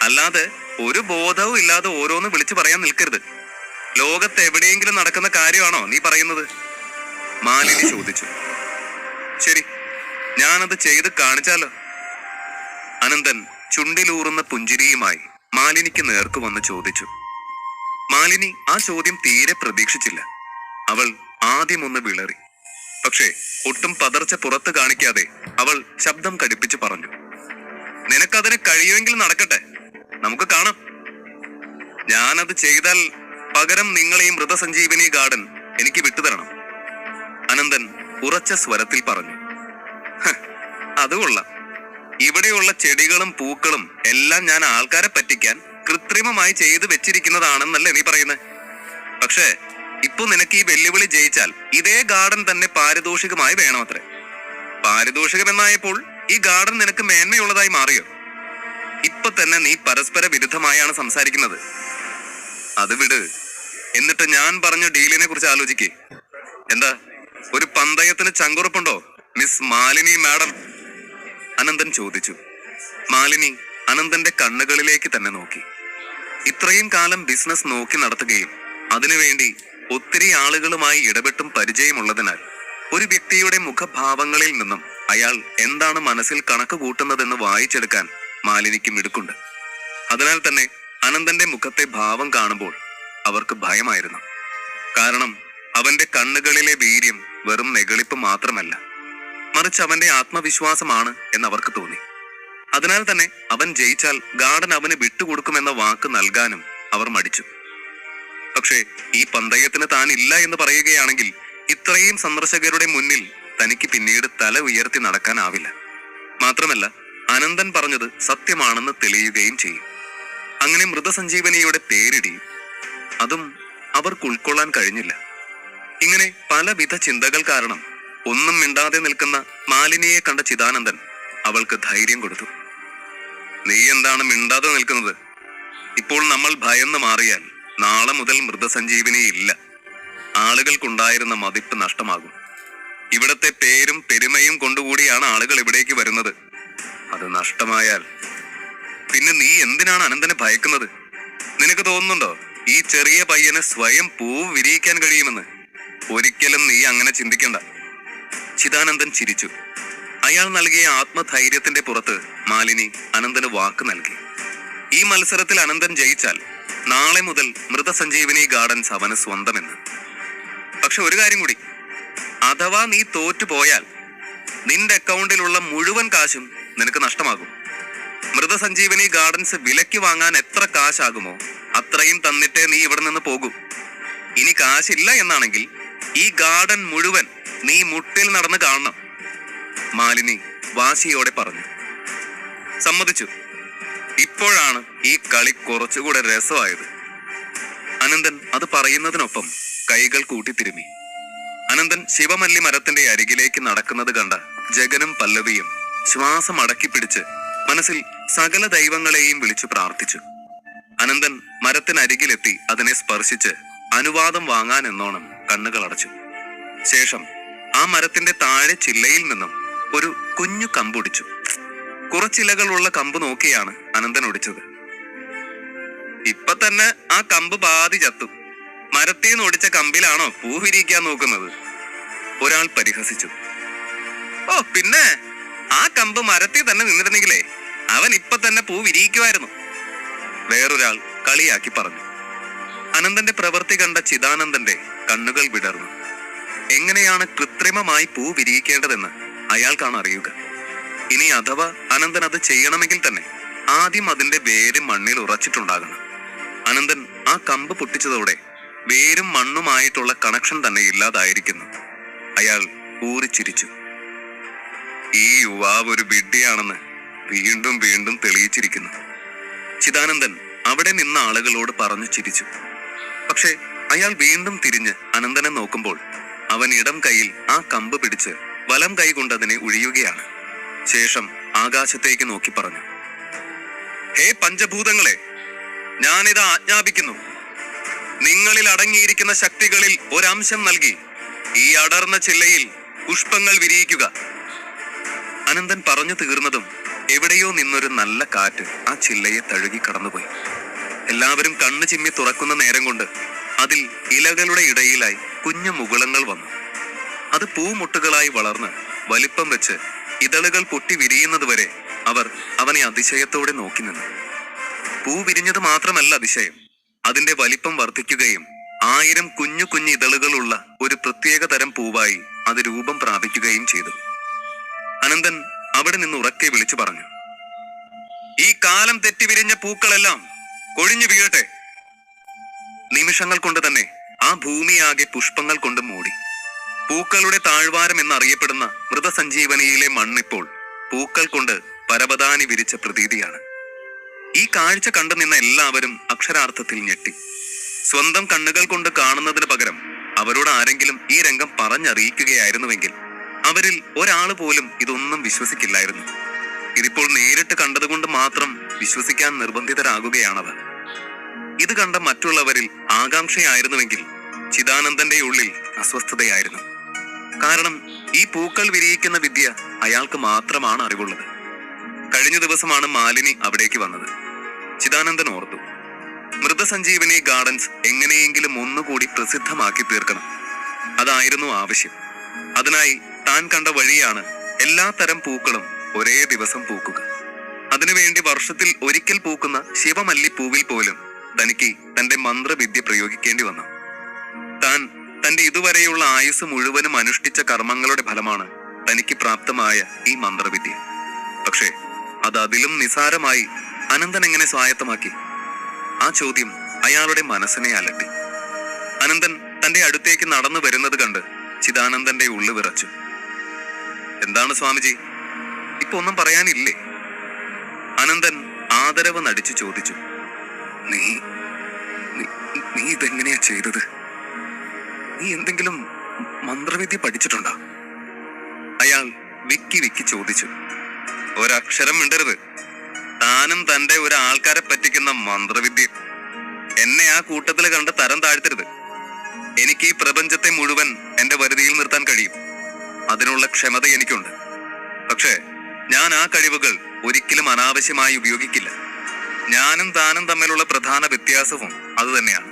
അല്ലാതെ ഒരു ബോധവും ഇല്ലാതെ ഓരോന്ന് വിളിച്ചു പറയാൻ നിൽക്കരുത്. ലോകത്ത് എവിടെയെങ്കിലും നടക്കുന്ന കാര്യമാണോ നീ പറയുന്നത്? മാലിനി ചോദിച്ചു. ശരി, ഞാനത് ചെയ്ത് കാണിച്ചാലോ? അനന്തൻ ചുണ്ടിലൂറുന്ന പുഞ്ചിരിയുമായി മാലിനിക്ക് നേർക്കു വന്ന് ചോദിച്ചു. മാലിനി ആ ചോദ്യം തീരെ പ്രതീക്ഷിച്ചില്ല. അവൾ ആദ്യമൊന്ന് വിളറി. പക്ഷേ ഒട്ടും പതർച്ച പുറത്ത് കാണിക്കാതെ അവൾ ശബ്ദം കടുപ്പിച്ച് പറഞ്ഞു, നിനക്കതിന് കഴിയുമെങ്കിൽ നടക്കട്ടെ, നമുക്ക് കാണാം. ഞാനത് ചെയ്താൽ പകരം നിങ്ങളെ ഈ മൃതസഞ്ജീവനി ഗാർഡൻ എനിക്ക് വിട്ടുതരണം. അനന്തൻ ഉറച്ച സ്വരത്തിൽ പറഞ്ഞു. അത് കൊള്ളാം. ഇവിടെയുള്ള ചെടികളും പൂക്കളും എല്ലാം ഞാൻ ആൾക്കാരെ പറ്റിക്കാൻ കൃത്രിമമായി ചെയ്തു വെച്ചിരിക്കുന്നതാണെന്നല്ലേ നീ പറയുന്നത്? പക്ഷേ ഇപ്പൊ നിനക്ക് ഈ വെല്ലുവിളി ജയിച്ചാൽ ഇതേ ഗാർഡൻ തന്നെ പാരിതോഷികമായി വേണമത്രേ. പാരിതോഷികം എന്നായപ്പോൾ ഈ ഗാർഡൻ നിനക്ക് മേന്മയുള്ളതായി മാറിയോ? ഇപ്പൊ തന്നെ നീ പരസ്പര വിരുദ്ധമായാണ് സംസാരിക്കുന്നത്. അത് വിട്. എന്നിട്ട് ഞാൻ പറഞ്ഞ ഡീലിനെ കുറിച്ച് ആലോചിക്കേ. എന്താ, ഒരു പന്തയത്തിന് ചങ്കുറപ്പുണ്ടോ മിസ് മാലിനി മാഡം? അനന്തൻ ചോദിച്ചു. മാലിനി അനന്തന്റെ കണ്ണുകളിലേക്ക് തന്നെ നോക്കി. ഇത്രയും കാലം ബിസിനസ് നോക്കി നടത്തുകയും അതിനുവേണ്ടി ഒത്തിരി ആളുകളുമായി ഇടപെട്ടും പരിചയമുള്ളതിനാൽ ഒരു വ്യക്തിയുടെ മുഖഭാവങ്ങളിൽ നിന്നും അയാൾ എന്താണ് മനസ്സിൽ കണക്ക് കൂട്ടുന്നതെന്ന് വായിച്ചെടുക്കാൻ മാലിനിക്ക് മിടുക്കുണ്ട്. അതിനാൽ തന്നെ അനന്തന്റെ മുഖത്തെ ഭാവം കാണുമ്പോൾ അവർക്ക് ഭയമായിരുന്നു. കാരണം അവന്റെ കണ്ണുകളിലെ വീര്യം വെറും നെകളിപ്പ് മാത്രമല്ല, മറിച്ച് അവന്റെ ആത്മവിശ്വാസമാണ് എന്നവർക്ക് തോന്നി. അതിനാൽ തന്നെ അവൻ ജയിച്ചാൽ ഗാർഡൻ അവന് വിട്ടുകൊടുക്കുമെന്ന വാക്ക് നൽകാനും അവർ മടിച്ചു. പക്ഷേ ഈ പന്തയത്തിന് താൻ ഇല്ല എന്ന് പറയുകയാണെങ്കിൽ ഇത്രയും സന്ദർശകരുടെ മുന്നിൽ തനിക്ക് പിന്നീട് തല ഉയർത്തി നടക്കാനാവില്ല. മാത്രമല്ല അനന്തൻ പറഞ്ഞത് സത്യമാണെന്ന് തെളിയുകയും ചെയ്യും. അങ്ങനെ മൃതസഞ്ജീവനിയുടെ പേരിടിയും. അതും അവർക്ക് ഉൾക്കൊള്ളാൻ കഴിഞ്ഞില്ല. ഇങ്ങനെ പലവിധ ചിന്തകൾ കാരണം ഒന്നും മിണ്ടാതെ നിൽക്കുന്ന മാലിനിയെ കണ്ട ചിദാനന്ദൻ അവൾക്ക് ധൈര്യം കൊടുത്തു. നീ എന്താണ് മിണ്ടാതെ നിൽക്കുന്നത്? ഇപ്പോൾ നമ്മൾ ഭയന്ന് മാറിയാൽ നാളെ മുതൽ മൃതസഞ്ജീവനി ഇല്ല. ആളുകൾക്കുണ്ടായിരുന്ന മതിപ്പ് നഷ്ടമാകും. ഇവിടത്തെ പേരും പെരുമയും കൊണ്ടുകൂടിയാണ് ആളുകൾ ഇവിടേക്ക് വരുന്നത്. അത് നഷ്ടമായാൽ പിന്നെ നീ എന്തിനാണ് അനന്തനെ ഭയക്കുന്നത്? നിനക്ക് തോന്നുന്നുണ്ടോ ഈ ചെറിയ പയ്യന് സ്വയം പൂവ് വിരിയിക്കാൻ കഴിയുമെന്ന്? ഒരിക്കലും നീ അങ്ങനെ ചിന്തിക്കണ്ട. ചിദാനന്ദൻ ചിരിച്ചു. അയാൾ നൽകിയ ആത്മധൈര്യത്തിന്റെ പുറത്ത് മാലിനി അനന്തന് വാക്ക് നൽകി. ഈ മത്സരത്തിൽ അനന്തൻ ജയിച്ചാൽ നാളെ മുതൽ മൃതസഞ്ജീവനി ഗാർഡൻസ് അവന് സ്വന്തമെന്ന്. പക്ഷെ ഒരു കാര്യം കൂടി, അഥവാ നീ തോറ്റുപോയാൽ നിന്റെ അക്കൗണ്ടിലുള്ള മുഴുവൻ കാശും നിനക്ക് നഷ്ടമാകും. മൃതസഞ്ജീവനി ഗാർഡൻസ് വിലയ്ക്ക് വാങ്ങാൻ എത്ര കാശാകുമോ അത്രയും തന്നിട്ടേ നീ ഇവിടെ നിന്ന് പോകൂ. ഇനി കാശില്ല എന്നാണെങ്കിൽ ഈ ഗാർഡൻ മുഴുവൻ നീ മുട്ടിൽ നടന്ന് കാണണം. മാലിനി വാശിയോടെ പറഞ്ഞു. സമ്മതിച്ചു. ഇപ്പോഴാണ് ഈ കളി കുറച്ചുകൂടെ രസമായത്. അനന്തൻ അത് പറയുന്നതിനൊപ്പം കൈകൾ കൂട്ടിത്തിരുമി. അനന്തൻ ശിവമല്ലി മരത്തിന്റെ അരികിലേക്ക് നടക്കുന്നത് കണ്ട ജഗനും പല്ലവിയും ശ്വാസം അടക്കി പിടിച്ച് മനസ്സിൽ സകല ദൈവങ്ങളെയും വിളിച്ചു പ്രാർത്ഥിച്ചു. അനന്തൻ മരത്തിനരികിലെത്തി അതിനെ സ്പർശിച്ച് അനുവാദം വാങ്ങാൻ എന്നോണം കണ്ണുകൾ അടച്ചു. ശേഷം ആ മരത്തിന്റെ താഴെ ചില്ലയിൽ നിന്നും ഒരു കുഞ്ഞു കമ്പൊടിച്ചു. കുറച്ചിലകളുള്ള കമ്പ് നോക്കിയാണ് അനന്തൻ ഒടിച്ചത്. ഇപ്പൊ തന്നെ ആ കമ്പ് പാതി ചത്തു. മരത്തിൽ നിന്ന് ഒടിച്ച കമ്പിലാണോ പൂ വിരിയിക്കാൻ നോക്കുന്നത്? ഒരാൾ പരിഹസിച്ചു. ഓ പിന്നെ, ആ കമ്പ് മരത്തിൽ തന്നെ നിന്നിരുന്നെങ്കിലേ അവൻ ഇപ്പൊ തന്നെ പൂ വിരിയിക്കുമായിരുന്നു. വേറൊരാൾ കളിയാക്കി പറഞ്ഞു. അനന്തന്റെ പ്രവൃത്തി കണ്ട ചിദാനന്ദന്റെ കണ്ണുകൾ വിടർന്നു. എങ്ങനെയാണ് കൃത്രിമമായി പൂ വിരിയിക്കേണ്ടതെന്ന് അയാൾക്കാണ് അറിയുക. ഇനി അഥവാ അനന്തൻ അത് ചെയ്യണമെങ്കിൽ തന്നെ ആദ്യം അതിന്റെ വേര് മണ്ണിൽ ഉറച്ചിട്ടുണ്ടാകണം. അനന്തൻ ആ കമ്പ് പൊട്ടിച്ചതോടെ വേരും മണ്ണുമായിട്ടുള്ള കണക്ഷൻ തന്നെ ഇല്ലാതായിരിക്കുന്നു. അയാൾ ഊറിച്ചിരിച്ചു. ഈ യുവാവ് ഒരു വിഡ്ഢിയാണെന്ന് വീണ്ടും വീണ്ടും തെളിയിച്ചിരിക്കുന്നു. ചിദാനന്ദൻ അവിടെ നിന്ന ആളുകളോട് പറഞ്ഞു ചിരിച്ചു. പക്ഷെ അയാൾ വീണ്ടും തിരിഞ്ഞ് അനന്തനെ നോക്കുമ്പോൾ അവൻ ഇടം കൈയിൽ ആ കമ്പ് പിടിച്ച് വലം കൈ കൊണ്ട് അതിനെ ഉഴിയുകയാണ്. ശേഷം ആകാശത്തേക്ക് നോക്കി പറഞ്ഞു. ഹേ പഞ്ചഭൂതങ്ങളെ, ഞാനിത് ആജ്ഞാപിക്കുന്നു. നിങ്ങളിൽ അടങ്ങിയിരിക്കുന്ന ശക്തികളിൽ ഒരംശം നൽകി ഈ അടർന്ന ചില്ലയിൽ പുഷ്പങ്ങൾ വിരിയിക്കുക. അനന്തൻ പറഞ്ഞു തീർന്നതും എവിടെയോ നിന്നൊരു നല്ല കാറ്റ് ആ ചില്ലയെ തഴുകി കടന്നുപോയി. എല്ലാവരും കണ്ണു ചിമ്മി തുറക്കുന്ന നേരം കൊണ്ട് അതിൽ ഇലകളുടെ ഇടയിലായി കുഞ്ഞു മുകുളങ്ങൾ വന്നു. അത് പൂമുട്ടുകളായി വളർന്ന് വലിപ്പം വെച്ച് ഇതളുകൾ പൊട്ടി വിരിയുന്നത് വരെ അവർ അവനെ അതിശയത്തോടെ നോക്കി നിന്നു. പൂ വിരിഞ്ഞത് മാത്രമല്ല അതിശയം, അതിന്റെ വലിപ്പം വർദ്ധിക്കുകയും 1000 കുഞ്ഞു കുഞ്ഞു ഇതളുകളുള്ള ഒരു പ്രത്യേക തരം പൂവായി അത് രൂപം പ്രാപിക്കുകയും ചെയ്തു. അനന്തൻ അവിടെ നിന്ന് ഉറക്കെ വിളിച്ചു പറഞ്ഞു, ഈ കാലം തെറ്റി വിരിഞ്ഞ പൂക്കളെല്ലാം കൊഴിഞ്ഞു വീഴട്ടെ. നിമിഷങ്ങൾ കൊണ്ട് തന്നെ ആ ഭൂമിയാകെ പുഷ്പങ്ങൾ കൊണ്ട് മൂടി. പൂക്കളുടെ താഴ്വാരം എന്നറിയപ്പെടുന്ന മൃതസഞ്ജീവനിയിലെ മണ്ണിപ്പോൾ പൂക്കൾ കൊണ്ട് പരവതാനി വിരിച്ച പ്രതീതിയാണ്. ഈ കാഴ്ച കണ്ടു നിന്ന എല്ലാവരും അക്ഷരാർത്ഥത്തിൽ ഞെട്ടി. സ്വന്തം കണ്ണുകൾ കൊണ്ട് കാണുന്നതിന് പകരം അവരോട് ആരെങ്കിലും ഈ രംഗം പറഞ്ഞറിയിക്കുകയായിരുന്നുവെങ്കിൽ അവരിൽ ഒരാൾ പോലും ഇതൊന്നും വിശ്വസിക്കില്ലായിരുന്നു. ഇതിപ്പോൾ നേരിട്ട് കണ്ടതുകൊണ്ട് മാത്രം വിശ്വസിക്കാൻ നിർബന്ധിതരാകുകയാണവർ. ഇത് കണ്ട മറ്റുള്ളവരിൽ ആകാംക്ഷയായിരുന്നുവെങ്കിൽ ചിദാനന്ദന്റെ ഉള്ളിൽ അസ്വസ്ഥതയായിരുന്നു. കാരണം ഈ പൂക്കൾ വിരിയിക്കുന്ന വിദ്യ അയാൾക്ക് മാത്രമാണ് അറിവുള്ളത്. കഴിഞ്ഞ ദിവസമാണ് മാലിനി അവിടേക്ക് വന്നത്. ചിദാനന്ദൻ ഓർത്തു, മൃതസഞ്ജീവനി ഗാർഡൻസ് എങ്ങനെയെങ്കിലും ഒന്നുകൂടി പ്രസിദ്ധമാക്കി തീർക്കണം. അതായിരുന്നു ആവശ്യം. അതിനായി താൻ കണ്ട വഴിയാണ് എല്ലാ തരം പൂക്കളും ഒരേ ദിവസം പൂക്കുക. അതിനുവേണ്ടി വർഷത്തിൽ ഒരിക്കൽ പൂക്കുന്ന ശിവമല്ലിപ്പൂവിൽ പോലും തനിക്ക് തന്റെ മന്ത്രവിദ്യ പ്രയോഗിക്കേണ്ടി വന്നു. താൻ തന്റെ ഇതുവരെയുള്ള ആയുസ് മുഴുവനും അനുഷ്ഠിച്ച കർമ്മങ്ങളുടെ ഫലമാണ് തനിക്ക് പ്രാപ്തമായ ഈ മന്ത്രവിദ്യ. പക്ഷേ അത് അതിലും നിസാരമായി അനന്തൻ എങ്ങനെ സ്വായത്തമാക്കി? ആ ചോദ്യം അയാളുടെ മനസ്സിനെ അലട്ടി. അനന്തൻ തന്റെ അടുത്തേക്ക് നടന്നു വരുന്നത് കണ്ട് ചിദാനന്ദന്റെ ഉള്ളു വിറച്ചു. എന്താണ് സ്വാമിജി, ഇപ്പൊ ഒന്നും പറയാനില്ലേ? അനന്തൻ ആദരവ് നടിച്ചു ചോദിച്ചു. നീ നീ ഇതെങ്ങനെയാ ചെയ്തത്? നീ എന്തെങ്കിലും മന്ത്രവിദ്യ പഠിച്ചിട്ടുണ്ടോ? അയാൾ വിക്കി വിക്കി ചോദിച്ചു. ഒരക്ഷരം മിണ്ടരുത്. താനും തന്റെ ഒരാൾക്കാരെ പറ്റിക്കുന്ന മന്ത്രവിദ്യ. എന്നെ ആ കൂട്ടത്തിൽ കണ്ട് തരം താഴ്ത്തരുത്. എനിക്ക് ഈ പ്രപഞ്ചത്തെ മുഴുവൻ എന്റെ വരുതിയിൽ നിർത്താൻ കഴിയും. അതിനുള്ള ക്ഷമത എനിക്കുണ്ട്. പക്ഷേ ഞാൻ ആ കഴിവുകൾ ഒരിക്കലും അനാവശ്യമായി ഉപയോഗിക്കില്ല. ഞാനും താനും തമ്മിലുള്ള പ്രധാന വ്യത്യാസവും അത് തന്നെയാണ്.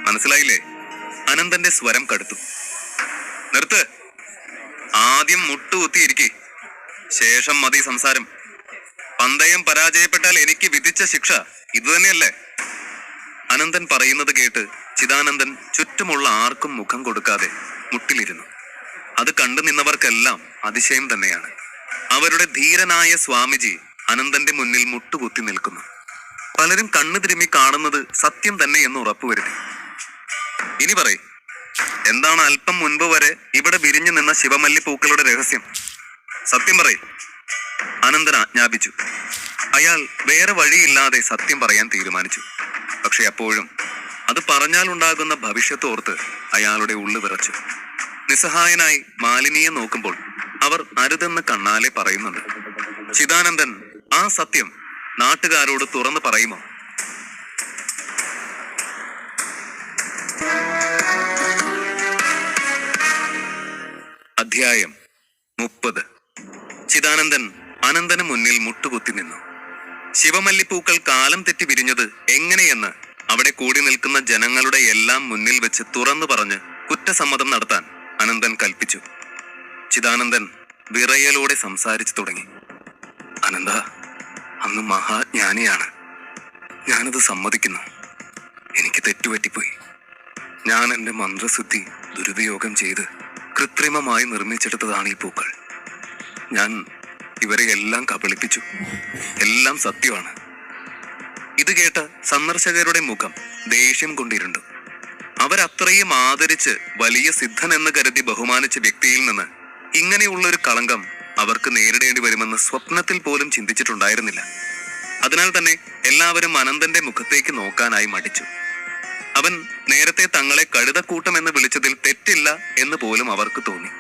മനസ്സിലായില്ലേ? അനന്തന്റെ സ്വരം കടുത്തു. നിർത്ത്. ആദ്യം മുട്ടുകുത്തിയിരിക്കെ, ശേഷം മതി സംസാരം. പന്തയം പരാജയപ്പെട്ടാൽ എനിക്ക് വിധിച്ച ശിക്ഷ ഇതുതന്നെയല്ലേ? അനന്തൻ പറയുന്നത് കേട്ട് ചിദാനന്ദൻ ചുറ്റുമുള്ള ആർക്കും മുഖം കൊടുക്കാതെ മുട്ടിലിരുന്നു. അത് കണ്ടു നിന്നവർക്കെല്ലാം അതിശയം തന്നെയാണ്. അവരുടെ ധീരനായ സ്വാമിജി അനന്തന്റെ മുന്നിൽ മുട്ടുകുത്തി നിൽക്കുന്നു. പലരും കണ്ണു തിരുമ്മി കാണുന്നത് സത്യം തന്നെ എന്ന് ഉറപ്പുവരുത്തി. ഇനി പറയ്, എന്താണ് അല്പം മുൻപ് വരെ ഇവിടെ വിരിഞ്ഞു നിന്ന ശിവമല്ലിപ്പൂക്കളുടെ രഹസ്യം? സത്യം പറയ്. അനന്തൻ ആജ്ഞാപിച്ചു. അയാൾ വേറെ വഴിയില്ലാതെ സത്യം പറയാൻ തീരുമാനിച്ചു. പക്ഷെ അപ്പോഴും അത് പറഞ്ഞാലുണ്ടാകുന്ന ഭവിഷ്യത്തോർത്ത് അയാളുടെ ഉള്ളു വിറച്ചു. നിസ്സഹായനായി മാലിനിയെ നോക്കുമ്പോൾ അവർ അരുതെന്ന് കണ്ണാലെ പറയുന്നുണ്ട്. ചിദാനന്ദൻ ആ സത്യം നാട്ടുകാരോട് തുറന്നു പറയുമോ? അധ്യായം 30. ചിദാനന്ദൻ അനന്തന് മുന്നിൽ മുട്ടുകുത്തി നിന്നു. ശിവമല്ലിപ്പൂക്കൾ കാലം തെറ്റി വിരിഞ്ഞത് എങ്ങനെയെന്ന് അവിടെ കൂടി നിൽക്കുന്ന ജനങ്ങളുടെ എല്ലാം മുന്നിൽ വെച്ച് തുറന്നു പറഞ്ഞ് കുറ്റസമ്മതം നടത്താൻ അനന്തൻ കൽപ്പിച്ചു. ചിദാനന്ദൻ വിറയലോടെ സംസാരിച്ചു തുടങ്ങി. അനന്ത, അന്ന് മഹാജ്ഞാനിയാണ്. ഞാനത് സമ്മതിക്കുന്നു. എനിക്ക് തെറ്റുപറ്റിപ്പോയി. ഞാൻ എൻ്റെ മന്ത്രസിദ്ധി ദുരുപയോഗം ചെയ്ത് കൃത്രിമമായി നിർമ്മിച്ചെടുത്തതാണ് ഈ പൂക്കൾ. ഞാൻ ഇവരെ എല്ലാം കബളിപ്പിച്ചു. എല്ലാം സത്യമാണ്. ഇത് കേട്ട സന്ദർശകരുടെ മുഖം ദേഷ്യം കൊണ്ടിരുണ്ടു. അവരത്രയും ആദരിച്ച് വലിയ സിദ്ധൻ എന്ന് കരുതി ബഹുമാനിച്ച വ്യക്തിയിൽ നിന്ന് ഇങ്ങനെയുള്ളൊരു കളങ്കം അവർക്ക് നേരിടേണ്ടി വരുമെന്ന് സ്വപ്നത്തിൽ പോലും ചിന്തിച്ചിട്ടുണ്ടായിരുന്നില്ല. അതിനാൽ തന്നെ എല്ലാവരും അനന്തന്റെ മുഖത്തേക്ക് നോക്കാനായി മടിച്ചു. അവൻ നേരത്തെ തങ്ങളെ കഴുതക്കൂട്ടം എന്ന് വിളിച്ചതിൽ തെറ്റില്ല എന്ന് പോലും അവർക്ക് തോന്നി.